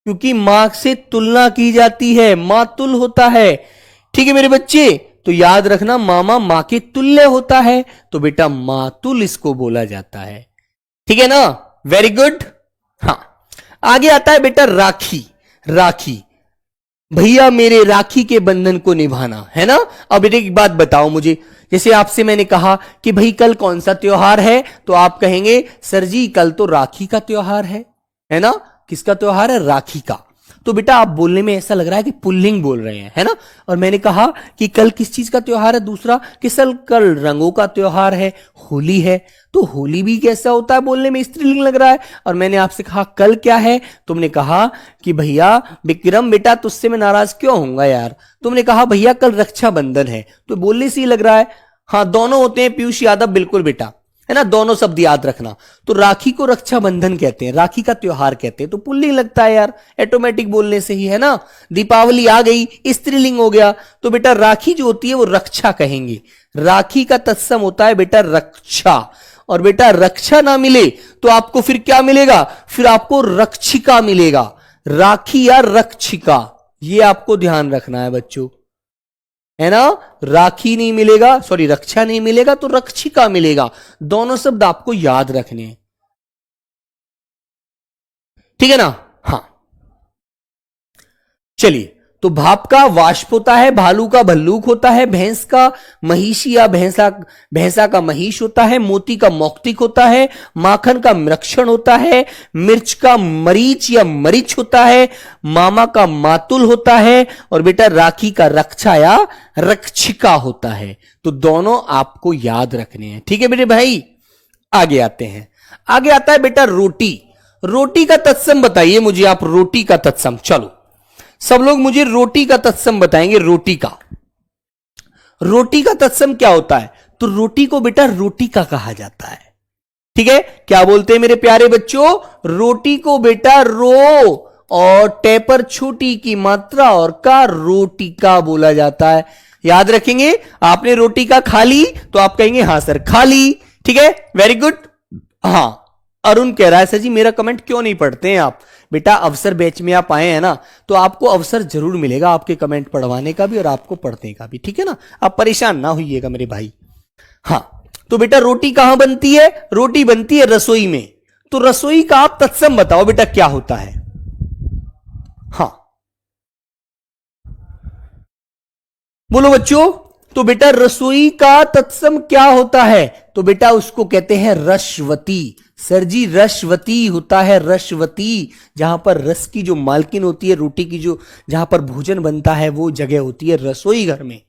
Speaker 1: क्योंकि मां से तुलना की जाती है, मातुल होता है। ठीक है मेरे बच्चे, तो याद रखना, मामा मां के तुल्य होता है, तो बेटा मातुल इसको बोला जाता है। ठीक है ना। Very good. हाँ, आगे आता है बेटा राखी। राखी, भैया मेरे राखी के बंधन को निभाना, है ना। अब बेटे एक बात बताओ मुझे, जैसे आपसे मैंने कहा कि भाई कल कौन सा त्योहार है, तो आप कहेंगे सर जी कल तो राखी का त्योहार है ना। किसका त्योहार है? राखी का। तो बेटा आप बोलने में ऐसा लग रहा है कि पुल्लिंग बोल रहे हैं, है ना। और मैंने कहा कि कल किस चीज का त्योहार है? दूसरा, कि सर कल रंगों का त्योहार है, होली है। तो होली भी कैसा होता है? बोलने में स्त्रीलिंग लग रहा है। और मैंने आपसे कहा कल क्या है? तुमने कहा कि भैया विक्रम बेटा तुझसे मैं नाराज क्यों होऊंगा यार। तुमने कहा भैया कल रक्षाबंधन है, तो बोलने से ही लग रहा है। हाँ दोनों होते हैं पीयूष यादव, बिल्कुल बेटा, है ना। दोनों शब्द याद रखना। तो राखी को रक्षाबंधन कहते हैं, राखी का त्योहार कहते हैं, तो पुल्लिंग लगता है यार, ऑटोमेटिक बोलने से ही, है ना। दीपावली आ गई, स्त्रीलिंग हो गया, तो बेटा राखी जो होती है वो रक्षा कहेंगे। राखी का तत्सम होता है बेटा रक्षा। और बेटा रक्षा ना मिले तो आपको फिर क्या मिलेगा? फिर आपको रक्षिका मिलेगा। राखी या रक्षिका, ये आपको ध्यान रखना है बच्चों, है ना। राखी नहीं मिलेगा, सॉरी रक्षा नहीं मिलेगा तो रक्षिका मिलेगा। दोनों शब्द आपको याद रखने हैं, ठीक है ना। हाँ चलिए, तो भाप का वाष्प होता है, भालू का भल्लूक होता है, भैंस का महिषी या भैंसा का महिष होता है, मोती का मौक्तिक होता है, माखन का मृक्षण होता है, मिर्च का मरीच या मरीच होता है, मामा का मातुल होता है, और बेटा राखी का रक्षा या रक्षिका होता है। तो दोनों आपको याद रखने हैं, ठीक है मेरे भाई। आगे आते हैं, आगे आता है बेटा रोटी। रोटी का तत्सम बताइए मुझे आप, रोटी का तत्सम। चलो सब लोग मुझे रोटी का तत्सम बताएंगे। रोटी का तत्सम क्या होता है? तो रोटी को बेटा रोटी का कहा जाता है, ठीक है। क्या बोलते हैं मेरे प्यारे बच्चों? रोटी को बेटा रो और टे पर छोटी की मात्रा और का रोटी का बोला जाता है। याद रखेंगे। आपने रोटी का खा ली तो आप कहेंगे हाँ सर खा ली, ठीक है। Very good. हाँ अरुण कह रहा है सर जी मेरा कमेंट क्यों नहीं पढ़ते हैं आप? बेटा अवसर बैच में आप आए हैं ना, तो आपको अवसर जरूर मिलेगा आपके कमेंट पढ़वाने का भी और आपको पढ़ने का भी, ठीक है ना। आप परेशान ना होइएगा मेरे भाई। हाँ तो बेटा रोटी कहां बनती है? रोटी बनती है रसोई में। तो रसोई का आप तत्सम बताओ बेटा क्या होता है? हाँ बोलो बच्चों। तो बेटा रसोई का तत्सम क्या होता है? तो बेटा उसको कहते हैं रसवती। सर जी रसवती होता है, रसवती। जहां पर रस की जो मालकिन होती है, रोटी की जो जहां पर भोजन बनता है वो जगह होती है रसोई घर में,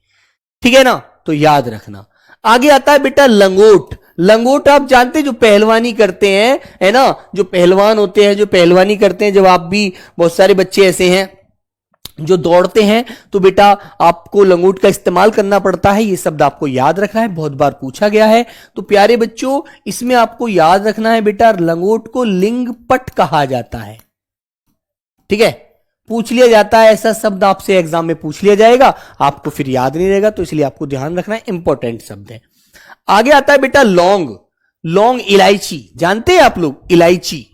Speaker 1: ठीक है ना। तो याद रखना। आगे आता है बेटा लंगोट। लंगोट आप जानते हैं जो पहलवानी करते हैं, है ना। जो पहलवान होते हैं जो पहलवानी करते हैं, जब आप भी, बहुत सारे बच्चे ऐसे हैं जो दौड़ते हैं, तो बेटा आपको लंगोट का इस्तेमाल करना पड़ता है। ये शब्द आपको याद रखना है, बहुत बार पूछा गया है। तो प्यारे बच्चों इसमें आपको याद रखना है बेटा लंगोट को लिंगपट कहा जाता है, ठीक है। पूछ लिया जाता है, ऐसा शब्द आपसे एग्जाम में पूछ लिया जाएगा, आपको फिर याद नहीं रहेगा, तो इसलिए आपको ध्यान रखना है, इंपॉर्टेंट शब्द है। आगे आता है बेटा लौंग। लौंग इलायची, जानते हैं आप लोग? इलायची,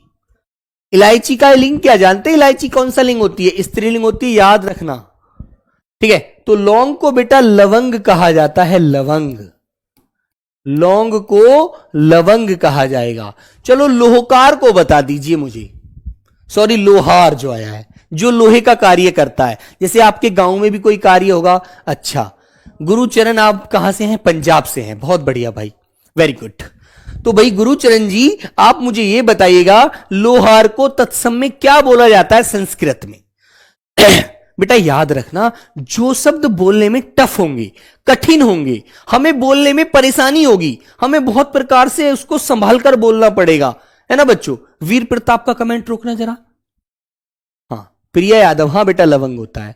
Speaker 1: इलायची का लिंग क्या जानते हैं? इलायची कौन सा लिंग होती है? स्त्रीलिंग होती है, याद रखना, ठीक है। तो लौंग को बेटा लवंग कहा जाता है, लवंग। लौंग को लवंग कहा जाएगा। चलो लोहकार को बता दीजिए मुझे, सॉरी लोहार जो आया है, जो लोहे का कार्य करता है। जैसे आपके गांव में भी कोई कार्य होगा। अच्छा गुरुचरण आप कहां से हैं? पंजाब से हैं, बहुत बढ़िया भाई, वेरी गुड। तो भाई गुरुचरण जी आप मुझे यह बताइएगा लोहार को तत्सम में क्या बोला जाता है संस्कृत में? बेटा याद रखना, जो शब्द बोलने में टफ होंगे, कठिन होंगे, हमें बोलने में परेशानी होगी, हमें बहुत प्रकार से उसको संभाल कर बोलना पड़ेगा, है ना बच्चों। वीर प्रताप का कमेंट रोकना जरा। हाँ प्रिया यादव, हाँ बेटा लवंग होता है।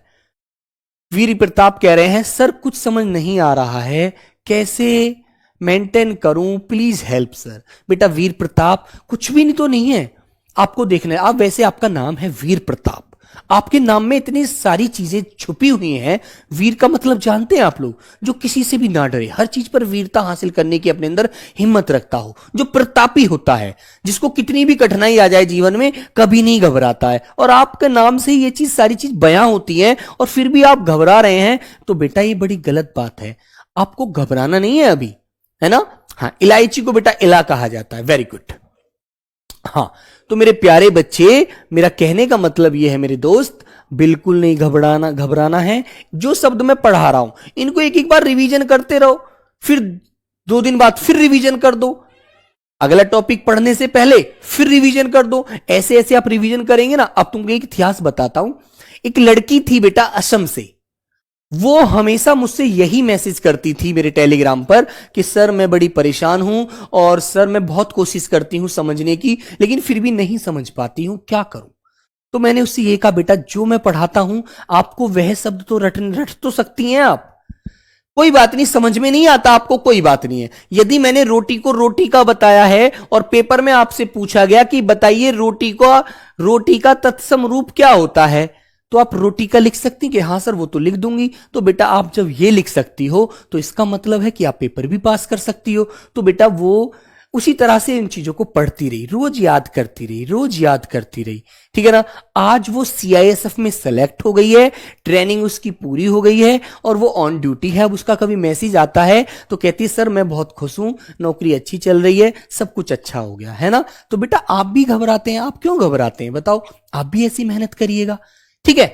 Speaker 1: वीर प्रताप कह रहे हैं सर कुछ समझ नहीं आ रहा है, कैसे मेंटेन करूं, प्लीज हेल्प सर। बेटा वीर प्रताप कुछ भी नहीं तो नहीं है, आपको देखना है। आप वैसे आपका नाम है वीर प्रताप, आपके नाम में इतनी सारी चीजें छुपी हुई हैं। वीर का मतलब जानते हैं आप लोग? जो किसी से भी ना डरे, हर चीज पर वीरता हासिल करने की अपने अंदर हिम्मत रखता हो, जो प्रतापी होता है, जिसको कितनी भी कठिनाई आ जाए जीवन में कभी नहीं घबराता है। और आपके नाम से ये चीज सारी चीज बयां होती है और फिर भी आप घबरा रहे हैं, तो बेटा ये बड़ी गलत बात है। आपको घबराना नहीं है अभी, है ना। हाँ इलायची को बेटा इला कहा जाता है, वेरी गुड। हाँ तो मेरे प्यारे बच्चे, मेरा कहने का मतलब यह है मेरे दोस्त, बिल्कुल नहीं घबराना है। जो शब्द मैं पढ़ा रहा हूं इनको एक एक बार रिवीजन करते रहो, फिर 2 दिन बाद फिर रिवीजन कर दो, अगला टॉपिक पढ़ने से पहले फिर रिवीजन कर दो। ऐसे ऐसे आप रिवीजन करेंगे ना। अब तुमको एक इतिहास बताता हूं। एक लड़की थी बेटा असम से, वो हमेशा मुझसे यही मैसेज करती थी मेरे टेलीग्राम पर कि सर मैं बड़ी परेशान हूं और सर मैं बहुत कोशिश करती हूं समझने की, लेकिन फिर भी नहीं समझ पाती हूं, क्या करूं। तो मैंने उससे ये कहा बेटा जो मैं पढ़ाता हूं आपको वह शब्द तो रट तो सकती हैं आप, कोई बात नहीं, समझ में नहीं आता आपको कोई बात नहीं है। यदि मैंने रोटी को रोटी का बताया है और पेपर में आपसे पूछा गया कि बताइए रोटी का तत्सम रूप क्या होता है, तो आप रोटी का लिख सकती कि हाँ सर वो तो लिख दूंगी। तो बेटा आप जब ये लिख सकती हो तो इसका मतलब है कि आप पेपर भी पास कर सकती हो। तो बेटा वो उसी तरह से इन चीजों को पढ़ती रही, रोज याद करती रही, रोज याद करती रही, ठीक है ना। आज वो सीआईएसएफ में सेलेक्ट हो गई है, ट्रेनिंग उसकी पूरी हो गई है और वो ऑन ड्यूटी है। अब उसका कभी मैसेज आता है तो कहती है सर मैं बहुत खुश हूं, नौकरी अच्छी चल रही है, सब कुछ अच्छा हो गया, है ना। तो बेटा आप भी घबराते हैं, आप क्यों घबराते हैं बताओ, आप भी ऐसी मेहनत करिएगा, ठीक है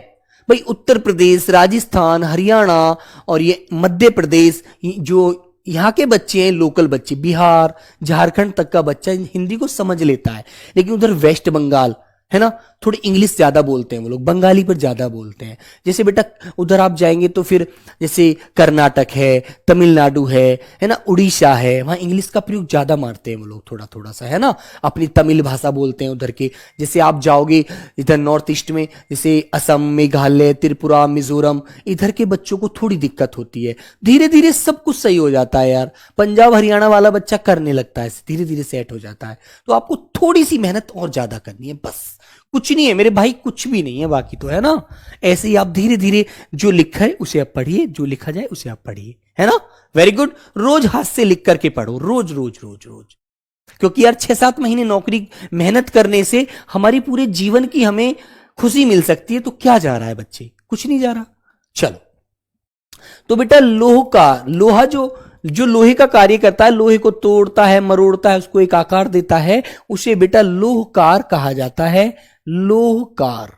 Speaker 1: भाई। उत्तर प्रदेश, राजस्थान, हरियाणा और ये मध्य प्रदेश, जो यहां के बच्चे हैं, लोकल बच्चे, बिहार झारखंड तक का बच्चा हिंदी को समझ लेता है। लेकिन उधर वेस्ट बंगाल है ना, थोड़ी इंग्लिश ज्यादा बोलते हैं वो लोग, बंगाली पर ज्यादा बोलते हैं। जैसे बेटा उधर आप जाएंगे तो फिर जैसे कर्नाटक है, तमिलनाडु है ना, उड़ीसा है, वहां इंग्लिश का प्रयोग ज्यादा मारते हैं वो लोग, थोड़ा थोड़ा सा, है ना। अपनी तमिल भाषा बोलते हैं उधर के। जैसे आप जाओगे इधर नॉर्थ ईस्ट में, जैसे असम, मेघालय, त्रिपुरा, मिजोरम, इधर के बच्चों को थोड़ी दिक्कत होती है। धीरे धीरे सब कुछ सही हो जाता है यार, पंजाब हरियाणा वाला बच्चा करने लगता है, धीरे धीरे सेट हो जाता है। तो आपको थोड़ी सी मेहनत और ज्यादा करनी है, बस कुछ नहीं है मेरे भाई, कुछ भी नहीं है बाकी तो, है ना। ऐसे ही आप धीरे धीरे जो लिखा है उसे आप पढ़िए, जो लिखा जाए उसे आप पढ़िए, है ना। Very good. रोज हाथ से लिख करके पढ़ो, रोज रोज रोज रोज, क्योंकि यार 6-7 महीने नौकरी मेहनत करने से हमारी पूरे जीवन की हमें खुशी मिल सकती है। तो क्या जा रहा है बच्चे, कुछ नहीं जा रहा। चलो तो बेटा लोहा जो लोहे का कार्य करता है, लोहे को तोड़ता है, मरोड़ता है, उसको एक आकार देता है, उसे बेटा लोहकार कहा जाता है। लोहकार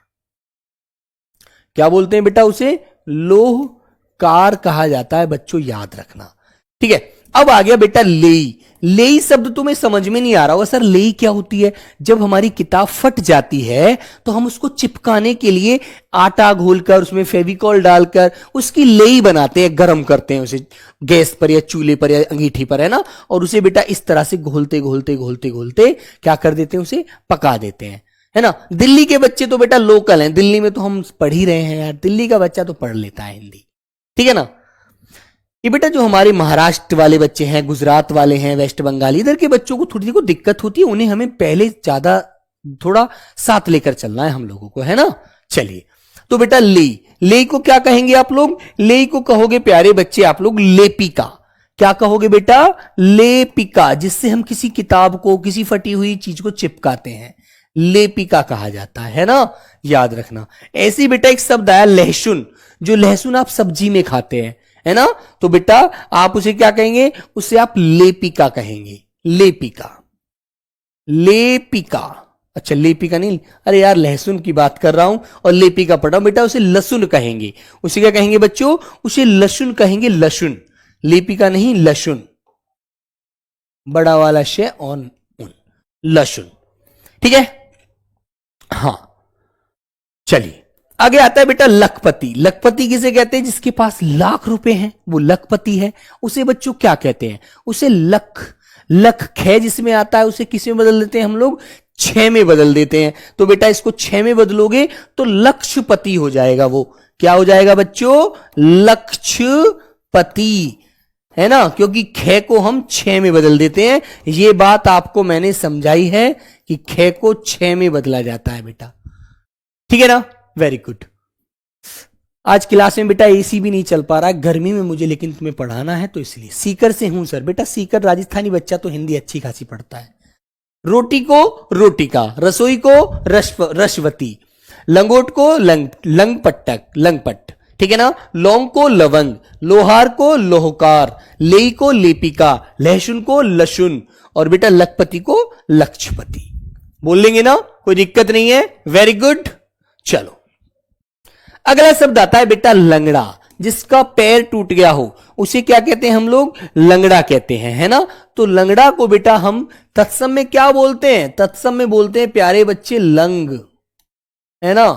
Speaker 1: क्या बोलते हैं बेटा उसे? लोहकार कहा जाता है, बच्चों याद रखना, ठीक है। अब आ गया बेटा लेई। लेई शब्द तुम्हें समझ में नहीं आ रहा होगा, सर लेई क्या होती है? जब हमारी किताब फट जाती है तो हम उसको चिपकाने के लिए आटा घोलकर उसमें फेविकॉल डालकर उसकी लेई बनाते हैं, गर्म करते हैं उसे गैस पर या चूल्हे पर या अंगीठी पर, है ना। और उसे बेटा इस तरह से घोलते घोलते घोलते घोलते क्या कर देते हैं, उसे पका देते हैं, है ना। दिल्ली के बच्चे तो बेटा लोकल हैं, दिल्ली में तो हम पढ़ ही रहे हैं यार, दिल्ली का बच्चा तो पढ़ लेता है हिंदी, ठीक है ना। ये बेटा जो हमारे महाराष्ट्र वाले बच्चे हैं, गुजरात वाले हैं, वेस्ट बंगाल, इधर के बच्चों को थोड़ी को दिक्कत होती है, उन्हें हमें पहले ज्यादा थोड़ा साथ लेकर चलना है हम लोगों को, है ना। चलिए तो बेटा ले को क्या कहेंगे आप लोग? ले को कहोगे प्यारे बच्चे आप लोग लेपिका। क्या कहोगे बेटा? लेपिका, जिससे हम किसी किताब को, किसी फटी हुई चीज को चिपकाते हैं, लेपिका कहा जाता है ना, याद रखना। ऐसे बेटा एक शब्द आया लहसुन। जो लहसुन आप सब्जी में खाते हैं, है ना, तो बेटा आप उसे क्या कहेंगे, उसे आप लेपिका कहेंगे। लेपिका, लेपिका। अच्छा लेपिका नहीं, अरे यार लहसुन की बात कर रहा हूं और लेपिका पढ़ा बेटा, उसे लहसुन कहेंगे। उसे क्या कहेंगे बच्चों, उसे लहसुन कहेंगे, लहसुन। लेपिका नहीं, लहसुन, बड़ा वाला शे ऑन उन, लहसुन। ठीक है, हां चलिए आगे आता है बेटा लखपति। लखपति किसे कहते हैं, जिसके पास लाख रुपए हैं वो लखपति है। उसे बच्चों क्या कहते हैं, उसे लख, लख ख जिसमें आता है उसे किस में बदल देते हैं हम लोग, छह में बदल देते हैं। तो बेटा इसको छह में बदलोगे तो लक्षपति हो जाएगा। वो क्या हो जाएगा बच्चों, लक्षपति, है ना, क्योंकि ख को हम छह में बदल देते हैं। ये बात आपको मैंने समझाई है कि ख को छह में बदला जाता है बेटा, ठीक है ना, वेरी गुड। आज क्लास में बेटा एसी भी नहीं चल पा रहा है गर्मी में मुझे, लेकिन तुम्हें पढ़ाना है तो इसलिए। सीकर से हूं सर, बेटा सीकर राजस्थानी बच्चा तो हिंदी अच्छी खासी पढ़ता है। रोटी को रोटिका, रसोई को रसवती, लंगोट को लंगपट्टक, लंगपट, ठीक है ना, लौंग को लवंग, लोहार को लोहकार, लेई को लेपिका, लहसुन को लहसुन, और बेटा लखपति को लक्षपति। बोल लेंगे ना, कोई दिक्कत नहीं है, वेरी गुड। चलो अगला शब्द आता है बेटा लंगड़ा। जिसका पैर टूट गया हो उसे क्या कहते हैं हम लोग, लंगड़ा कहते हैं, है ना। तो लंगड़ा को बेटा हम तत्सम में क्या बोलते हैं, तत्सम में बोलते हैं प्यारे बच्चे लंग, है ना।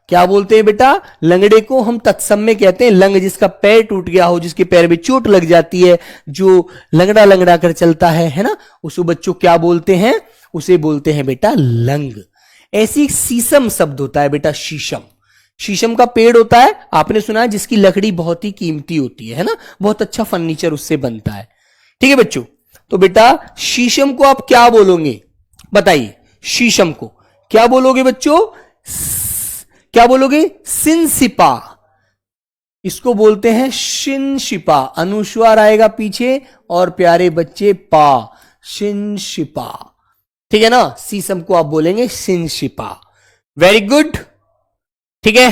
Speaker 1: क्या बोलते हैं बेटा, लंगड़े को हम तत्सम में कहते हैं लंग। जिसका पैर टूट गया हो, जिसके पैर में चोट लग जाती है, जो लंगड़ा लंगड़ा कर चलता है ना, उसको बच्चों क्या बोलते हैं, उसे बोलते हैं बेटा लंग। ऐसी शीशम शब्द होता है बेटा, शीशम। शीशम का पेड़ होता है, आपने सुना है, जिसकी लकड़ी बहुत ही कीमती होती है ना, बहुत अच्छा फर्नीचर उससे बनता है, ठीक है बच्चों। तो बेटा शीशम को आप क्या बोलोगे बताइए, शीशम को क्या बोलोगे बच्चों, क्या बोलोगे, सिनसिपा। इसको बोलते हैं शिनशिपा, अनुस्वार आएगा पीछे और प्यारे बच्चे पा, शिनशिपा, ठीक है ना। शीशम को आप बोलेंगे सिनशिपा, वेरी गुड, ठीक है।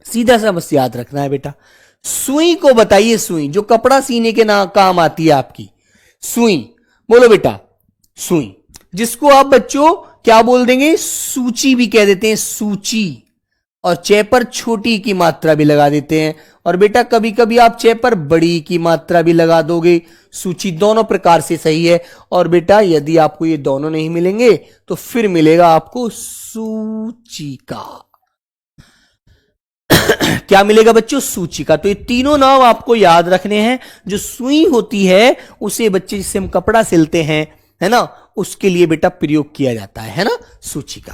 Speaker 1: सीधा सा बस याद रखना है बेटा। सुई को बताइए, सुई जो कपड़ा सीने के ना काम आती है आपकी, सुई बोलो बेटा, सुई। जिसको आप बच्चों क्या बोल देंगे, सूची भी कह देते हैं, सूची। और चे पर छोटी की मात्रा भी लगा देते हैं। और बेटा कभी कभी आप चे पर बड़ी की मात्रा भी लगा दोगे। सूची दोनों प्रकार से सही है। और बेटा यदि आपको ये दोनों नहीं मिलेंगे तो फिर मिलेगा आपको सूचिका। क्या मिलेगा बच्चों, सूचिका। तो ये तीनों नाम आपको याद रखने हैं। जो सुई होती है उसे बच्चे जिससे हम कपड़ा सिलते हैं, है ना, उसके लिए बेटा प्रयोग किया जाता है ना, सूचिका।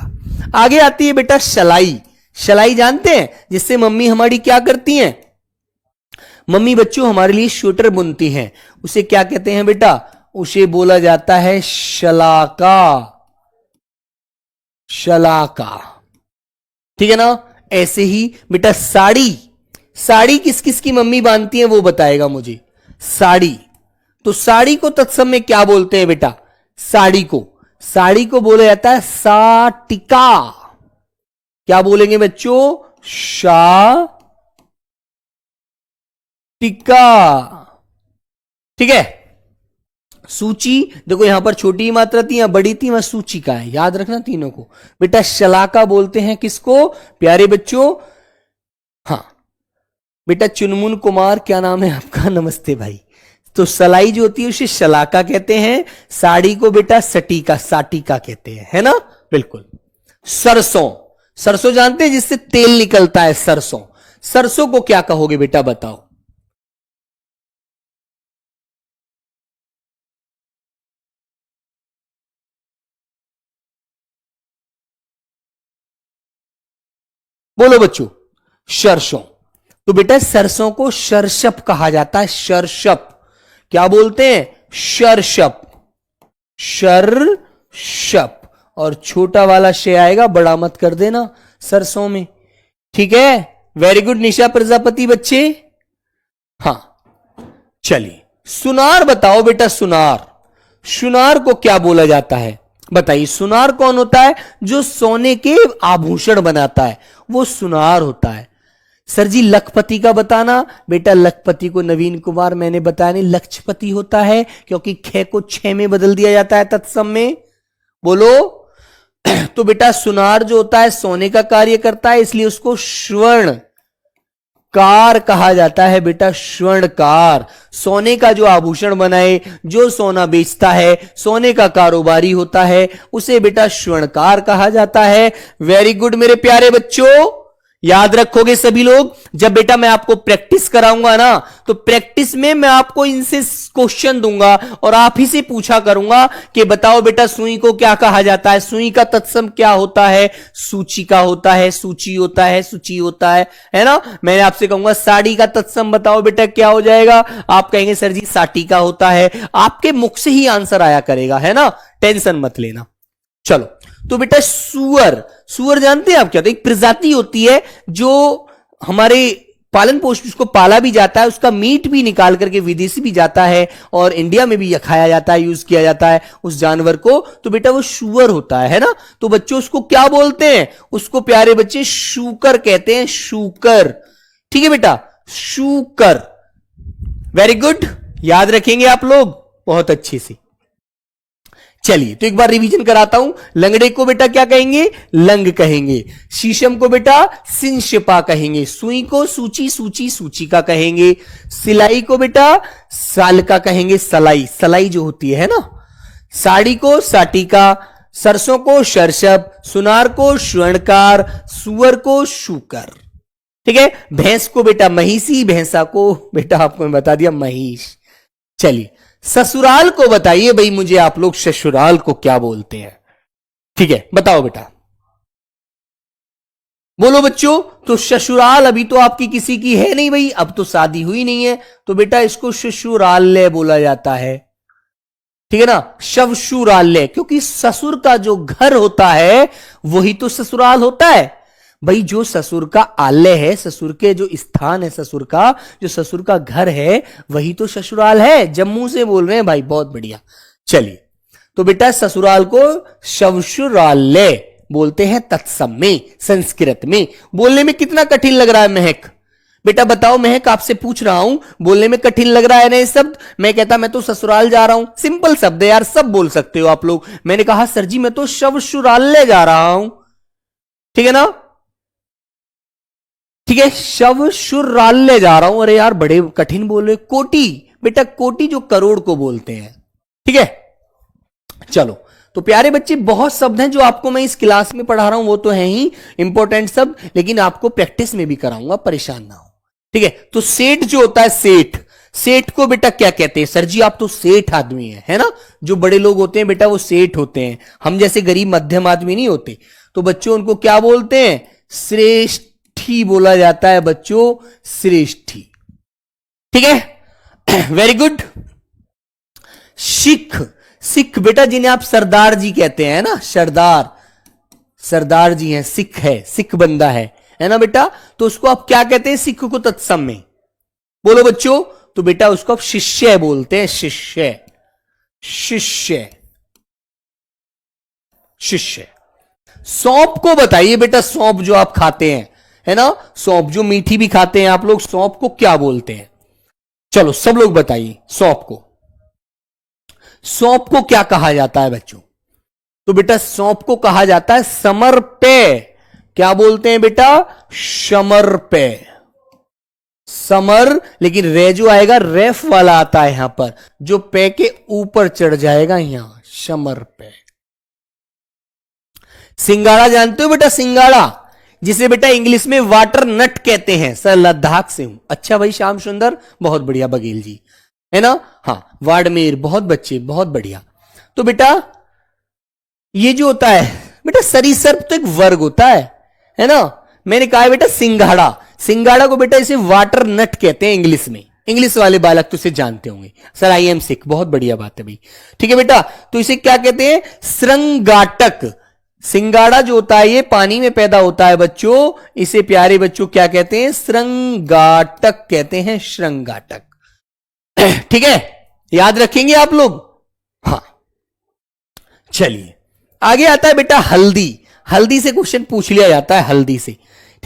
Speaker 1: आगे आती है बेटा शलाई। शलाई जानते हैं, जिससे मम्मी हमारी क्या करती हैं, मम्मी बच्चों हमारे लिए स्वेटर बुनती हैं। उसे क्या कहते हैं बेटा, उसे बोला जाता है शलाका, शलाका, ठीक है ना। ऐसे ही बेटा साड़ी, साड़ी किस किस की मम्मी बांधती है वो बताएगा मुझे, साड़ी। तो साड़ी को तत्सम में क्या बोलते हैं बेटा, साड़ी को, साड़ी को बोला जाता है साटिका। क्या बोलेंगे बच्चों, शाटिका, ठीक है। सूची देखो यहां पर छोटी मात्रा थी या बड़ी थी, वहां सूची का है, याद रखना तीनों को। बेटा शलाका बोलते हैं किसको प्यारे बच्चों, हाँ बेटा चुनमुन कुमार, क्या नाम है आपका, नमस्ते भाई। तो सलाई जो होती है उसे शलाका कहते हैं, साड़ी को बेटा सटीका, साटिका कहते हैं, है ना, बिल्कुल। सरसों, सरसों जानते हैं जिससे तेल निकलता है, सरसों। सरसों को क्या कहोगे बेटा बताओ, बोलो बच्चों, सरसों। तो बेटा सरसों को सरसप कहा जाता है, सरसप। क्या बोलते हैं, सरसप, सरसप। और छोटा वाला शे आएगा, बड़ा मत कर देना सरसों में, ठीक है। वेरी गुड निशा प्रजापति बच्चे, हां चलिए। सुनार बताओ बेटा, सुनार, सुनार को क्या बोला जाता है बताइए। सुनार कौन होता है, जो सोने के आभूषण बनाता है वो सुनार होता है। सर जी लखपति का बताना। बेटा लखपति को नवीन कुमार मैंने बताया नहीं, लक्षपति होता है, क्योंकि ख को छ में बदल दिया जाता है तत्सम में। बोलो। तो बेटा सुनार जो होता है सोने का कार्य करता है, इसलिए उसको स्वर्ण कार कहा जाता है। बेटा स्वर्णकार, सोने का जो आभूषण बनाए, जो सोना बेचता है, सोने का कारोबारी होता है, उसे बेटा स्वर्णकार कहा जाता है। वेरी गुड मेरे प्यारे बच्चों, याद रखोगे सभी लोग। जब बेटा मैं आपको प्रैक्टिस कराऊंगा ना, तो प्रैक्टिस में मैं आपको इनसे क्वेश्चन दूंगा और आप ही से पूछा करूंगा कि बताओ बेटा सुई को क्या कहा जाता है। सुई का तत्सम क्या होता है? सूचिका होता है, सूची होता है, सूची होता है ना। मैंने आपसे कहूंगा साड़ी का तत्सम बताओ बेटा क्या हो जाएगा, आप कहेंगे सर जी साटिका होता है। आपके मुख से ही आंसर आया करेगा, है ना, टेंशन मत लेना। चलो, तो बेटा सुअर, सुअर जानते हैं आप क्या? तो एक प्रजाति होती है जो हमारे पालन पोषण, उसको पाला भी जाता है, उसका मीट भी निकाल करके विदेशी भी जाता है और इंडिया में भी खाया जाता है, यूज किया जाता है उस जानवर को। तो बेटा वो सुअर होता है ना। तो बच्चों उसको क्या बोलते हैं? उसको प्यारे बच्चे शूकर कहते हैं, शूकर। ठीक है बेटा, शूकर। वेरी गुड, याद रखेंगे आप लोग बहुत अच्छे से। चलिए तो एक बार रिवीजन कराता हूं। लंगड़े को बेटा क्या कहेंगे? लंग कहेंगे। शीशम को बेटा सिंशिपा कहेंगे। सुई को सूची, सूची, सूची का कहेंगे। सिलाई को बेटा साल का कहेंगे, सलाई, सलाई जो होती है ना। साड़ी को साटिका, सरसों को सरसब, सुनार को स्वर्णकार, सुअर को शूकर। ठीक है। भैंस को बेटा महिषी, भैंसा को बेटा आपको मैं बता दिया महिष। चलिए ससुराल को बताइए भाई मुझे आप लोग, ससुराल को क्या बोलते हैं? ठीक है बताओ बेटा, बोलो बच्चों। तो ससुराल अभी तो आपकी किसी की है नहीं भाई, अब तो शादी हुई नहीं है, तो बेटा इसको ससुराल्य बोला जाता है। ठीक है ना, शवसुराल्य, क्योंकि ससुर का जो घर होता है वही तो ससुराल होता है भाई। जो ससुर का आलय है, ससुर के जो स्थान है, ससुर का जो ससुर का घर है, वही तो ससुराल है। जम्मू से बोल रहे हैं भाई, बहुत बढ़िया। चलिए तो बेटा ससुराल को शवसुराल्य बोलते हैं तत्सम में, संस्कृत में। बोलने में कितना कठिन लग रहा है महक? बेटा बताओ महक, आपसे पूछ रहा हूं, बोलने में कठिन लग रहा है ना ये शब्द? मैं कहता मैं तो ससुराल जा रहा हूं, सिंपल शब्द है यार, सब बोल सकते हो आप लोग। मैंने कहा सर जी मैं तो शवसुराल्य जा रहा हूं, ठीक है ना, ठीक है, शवसुराल्य जा रहा हूं। अरे यार बड़े कठिन बोल रहे। कोटि, बेटा कोटि जो करोड़ को बोलते हैं, ठीक है। चलो तो प्यारे बच्चे बहुत शब्द हैं जो आपको मैं इस क्लास में पढ़ा रहा हूं, वो तो है ही इंपॉर्टेंट शब्द, लेकिन आपको प्रैक्टिस में भी कराऊंगा, परेशान ना हो। ठीक है। तो सेठ जो होता है, सेठ, सेठ को बेटा क्या कहते हैं? सर जी आप तो सेठ आदमी हैं, है ना। जो बड़े लोग होते हैं बेटा वो सेठ होते हैं, हम जैसे गरीब मध्यम आदमी नहीं होते। तो बच्चों उनको क्या बोलते हैं? श्रेष्ठी बोला जाता है बच्चों, श्रेष्ठी। ठीक है, वेरी गुड। सिख, सिख बेटा जिन्हें आप सरदार जी कहते हैं ना, सरदार, सरदार जी हैं, सिख है, सिख बंदा है ना बेटा। तो उसको आप क्या कहते हैं सिख को तत्सम में? बोलो बच्चों। तो बेटा उसको आप शिष्य बोलते हैं, शिष्य, शिष्य, शिष्य। सौंप को बताइए बेटा, सौंप जो आप खाते हैं, है ना, सौंप जो मीठी भी खाते हैं आप लोग, सौंप को क्या बोलते हैं? चलो सब लोग बताइए सौंप को, सौंप को क्या कहा जाता है बच्चों? तो बेटा सौंप को कहा जाता है समर्पय। क्या बोलते हैं बेटा? समर्पय, समर, लेकिन रे जो आएगा रेफ वाला आता है यहां पर, जो पे के ऊपर चढ़ जाएगा यहां, समर्पय। सिंगाड़ा जानते हो बेटा? सिंगाड़ा जिसे बेटा इंग्लिश में वाटर नट कहते हैं। सर लद्दाख से हूं। अच्छा भाई श्याम सुंदर, बहुत बढ़िया बघेल जी, है ना। हाँ वाड़मेर, बहुत बच्चे, बहुत बढ़िया। तो बेटा ये जो होता है बेटा सरीसर्प तो एक वर्ग होता है ना। मैंने कहा बेटा सिंगाड़ा, सिंगाड़ा को बेटा इसे वाटर नट कहते हैं इंग्लिश में। इंग्लिश वाले बालक तो इसे जानते होंगे। सर आई एम सिख, बहुत बढ़िया बात है भाई। ठीक है बेटा, तो इसे क्या कहते हैं? श्रृंगाटक। सिंगाड़ा जो होता है ये पानी में पैदा होता है बच्चों, इसे प्यारे बच्चों क्या कहते हैं? श्रृंगाटक कहते हैं, श्रृंगाटक। ठीक है, याद रखेंगे आप लोग। हाँ चलिए आगे आता है बेटा हल्दी। हल्दी से क्वेश्चन पूछ लिया जाता है, हल्दी से।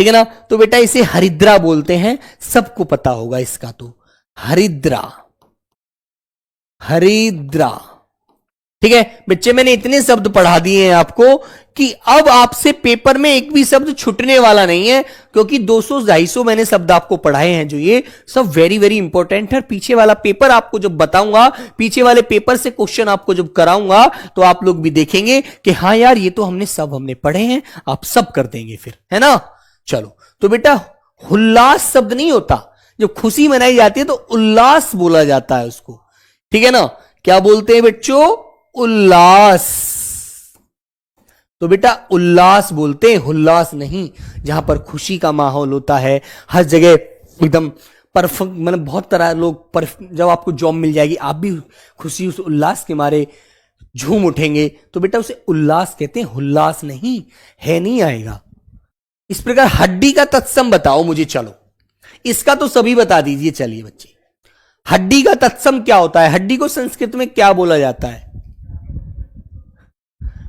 Speaker 1: ठीक है ना। तो बेटा इसे हरिद्रा बोलते हैं, सबको पता होगा इसका, तो हरिद्रा, हरिद्रा। ठीक है बच्चे, मैंने इतने शब्द पढ़ा दिए हैं आपको कि अब आपसे पेपर में एक भी शब्द छूटने वाला नहीं है, क्योंकि 200-250 मैंने शब्द आपको पढ़ाए हैं, जो ये सब वेरी वेरी इंपॉर्टेंट है। पीछे वाला पेपर आपको जब बताऊंगा, पीछे वाले पेपर से क्वेश्चन आपको जब कराऊंगा, तो आप लोग भी देखेंगे कि हाँ यार ये तो हमने पढ़े हैं, आप सब कर देंगे फिर, है ना। चलो, तो बेटा उल्लास शब्द नहीं होता, जब खुशी मनाई जाती है तो उल्लास बोला जाता है उसको, ठीक है ना। क्या बोलते हैं बच्चों? उल्लास। तो बेटा उल्लास बोलते हैं, उल्लास नहीं। जहां पर खुशी का माहौल होता है, हर जगह एकदम परफेक्ट, मतलब बहुत तरह लोग जब आपको जॉब मिल जाएगी आप भी खुशी उस उल्लास के मारे झूम उठेंगे, तो बेटा उसे उल्लास कहते हैं, उल्लास नहीं है, नहीं आएगा। इस प्रकार हड्डी का तत्सम बताओ मुझे, चलो इसका तो सभी बता दीजिए। चलिए बच्चे, हड्डी का तत्सम क्या होता है? हड्डी को संस्कृत में क्या बोला जाता है?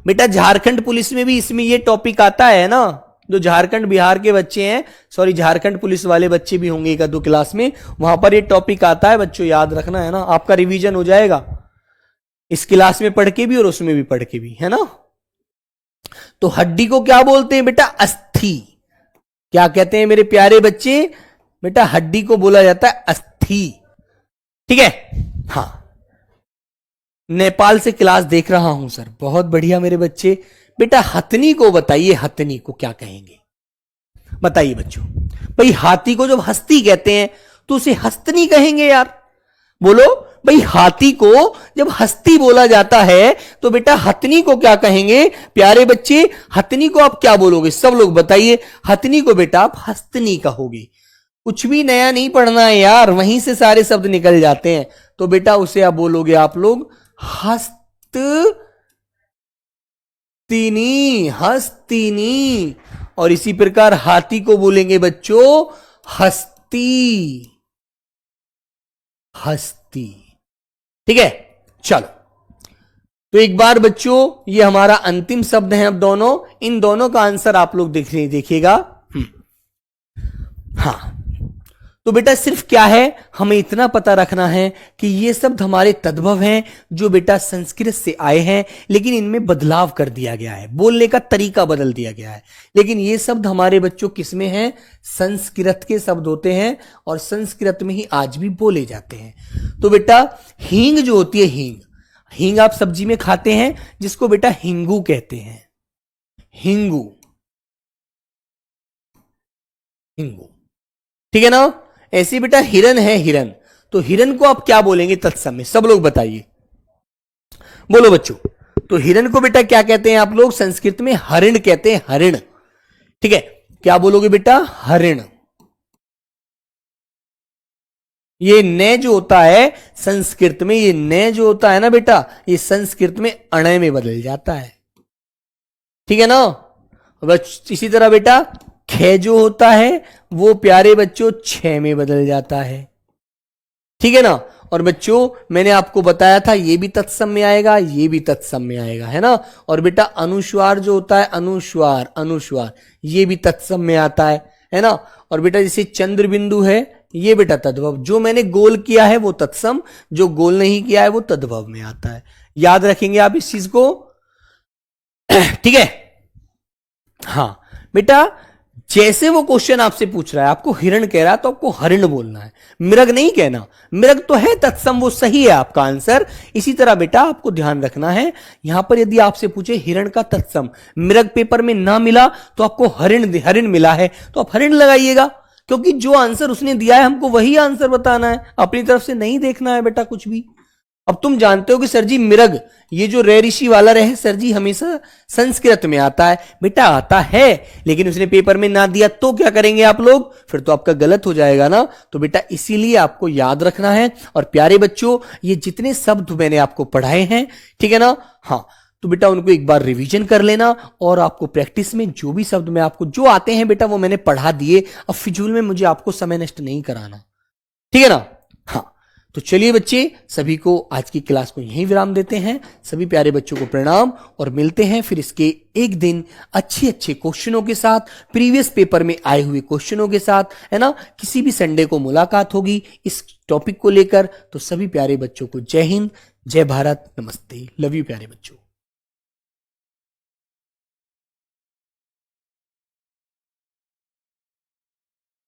Speaker 1: बेटा झारखंड पुलिस में भी इसमें ये टॉपिक आता है ना, जो झारखंड बिहार के बच्चे हैं, सॉरी झारखंड पुलिस वाले बच्चे भी होंगे 1-2 क्लास में, वहां पर ये टॉपिक आता है बच्चों, याद रखना, है ना। आपका रिवीजन हो जाएगा इस क्लास में पढ़ के भी और उसमें भी पढ़ के भी, है ना। तो हड्डी को क्या बोलते हैं बेटा? अस्थि। क्या कहते हैं मेरे प्यारे बच्चे? बेटा हड्डी को बोला जाता है अस्थि, ठीक है। हाँ, नेपाल से क्लास देख रहा हूं सर, बहुत बढ़िया मेरे बच्चे। बेटा हथनी को बताइए, हथनी को क्या कहेंगे? बताइए बच्चों। भाई हाथी को जब हस्ती कहते हैं तो उसे हस्तनी कहेंगे यार, बोलो भाई। हाथी को जब हस्ती बोला जाता है तो बेटा हथनी को क्या कहेंगे प्यारे बच्चे? हथनी को आप क्या बोलोगे? सब लोग बताइए। हथनी को बेटा आप हस्तनी कहोगे। कुछ भी नया नहीं पढ़ना है यार, वहीं से सारे शब्द निकल जाते हैं। तो बेटा उसे आप बोलोगे आप लोग हस्तनी, हस्तिनी। और इसी प्रकार हाथी को बोलेंगे बच्चों हस्ती, हस्ती, ठीक है। चलो, तो एक बार बच्चों ये हमारा अंतिम शब्द है। अब दोनों, इन दोनों का आंसर आप लोग देखिएगा। हाँ, तो बेटा सिर्फ क्या है, हमें इतना पता रखना है कि ये शब्द हमारे तद्भव हैं, जो बेटा संस्कृत से आए हैं, लेकिन इनमें बदलाव कर दिया गया है, बोलने का तरीका बदल दिया गया है। लेकिन ये शब्द हमारे बच्चों किसमें हैं? संस्कृत के शब्द होते हैं, और संस्कृत में ही आज भी बोले जाते हैं। तो बेटा हींग जो होती है, हींग, हींग आप सब्जी में खाते हैं, जिसको बेटा हिंगू कहते हैं, हिंगू, हिंगू, ठीक है ना। ऐसे बेटा हिरन है, हिरन, तो हिरन को आप क्या बोलेंगे तत्सम में? सब लोग बताइए, बोलो बच्चों। तो हिरन को बेटा क्या कहते हैं आप लोग? संस्कृत में हरिण कहते हैं, हरिण, ठीक है। क्या बोलोगे बेटा? हरिण। ये न जो होता है संस्कृत में, ये न जो होता है ना बेटा, ये संस्कृत में अणय में बदल जाता है, ठीक है ना। इसी तरह बेटा ख जो होता है वो प्यारे बच्चों 6 में बदल जाता है, ठीक है ना। और बच्चों मैंने आपको बताया था ये भी तत्सम में आएगा, ये भी तत्सम में आएगा, है ना। और बेटा अनुस्वार जो होता है, अनुस्वार, अनुस्वार, ये भी तत्सम में आता है ना। और बेटा जैसे चंद्र बिंदु है, ये बेटा तद्भव, जो मैंने गोल किया है वो तत्सम, जो गोल नहीं किया है वो तद्भव में आता है। याद रखेंगे आप इस चीज को, ठीक है। हाँ बेटा, जैसे वो क्वेश्चन आपसे पूछ रहा है, आपको हिरण कह रहा है तो आपको हरिण बोलना है, मृग नहीं कहना। मृग तो है तत्सम, वो सही है आपका आंसर। इसी तरह बेटा आपको ध्यान रखना है, यहां पर यदि आपसे पूछे हिरण का तत्सम, मृग पेपर में ना मिला तो आपको हरिण, हरिण मिला है तो आप हरिण लगाइएगा, क्योंकि जो आंसर उसने दिया है हमको वही आंसर बताना है, अपनी तरफ से नहीं देखना है बेटा कुछ भी। अब तुम जानते हो कि सर जी मृग, ये जो रे ऋषि वाला रहे सर जी हमेशा संस्कृत में आता है। बेटा आता है, लेकिन उसने पेपर में ना दिया तो क्या करेंगे आप लोग? फिर तो आपका गलत हो जाएगा ना। तो बेटा इसीलिए आपको याद रखना है। और प्यारे बच्चों ये जितने शब्द मैंने आपको पढ़ाए हैं, ठीक है ना, हाँ, तो बेटा उनको एक बार रिवीजन कर लेना, और आपको प्रैक्टिस में जो भी शब्द मैं आपको जो आते हैं बेटा वो मैंने पढ़ा दिए। अब फिजूल में मुझे आपको समय नष्ट नहीं कराना, ठीक है ना। हाँ, तो चलिए बच्चे, सभी को आज की क्लास को यहीं विराम देते हैं। सभी प्यारे बच्चों को प्रणाम और मिलते हैं फिर इसके एक दिन अच्छे अच्छे क्वेश्चनों के साथ, प्रीवियस पेपर में आए हुए क्वेश्चनों के साथ, है ना। किसी भी संडे को मुलाकात होगी इस टॉपिक को लेकर। तो सभी प्यारे बच्चों को जय हिंद, जय भारत, नमस्ते, लव यू प्यारे बच्चों।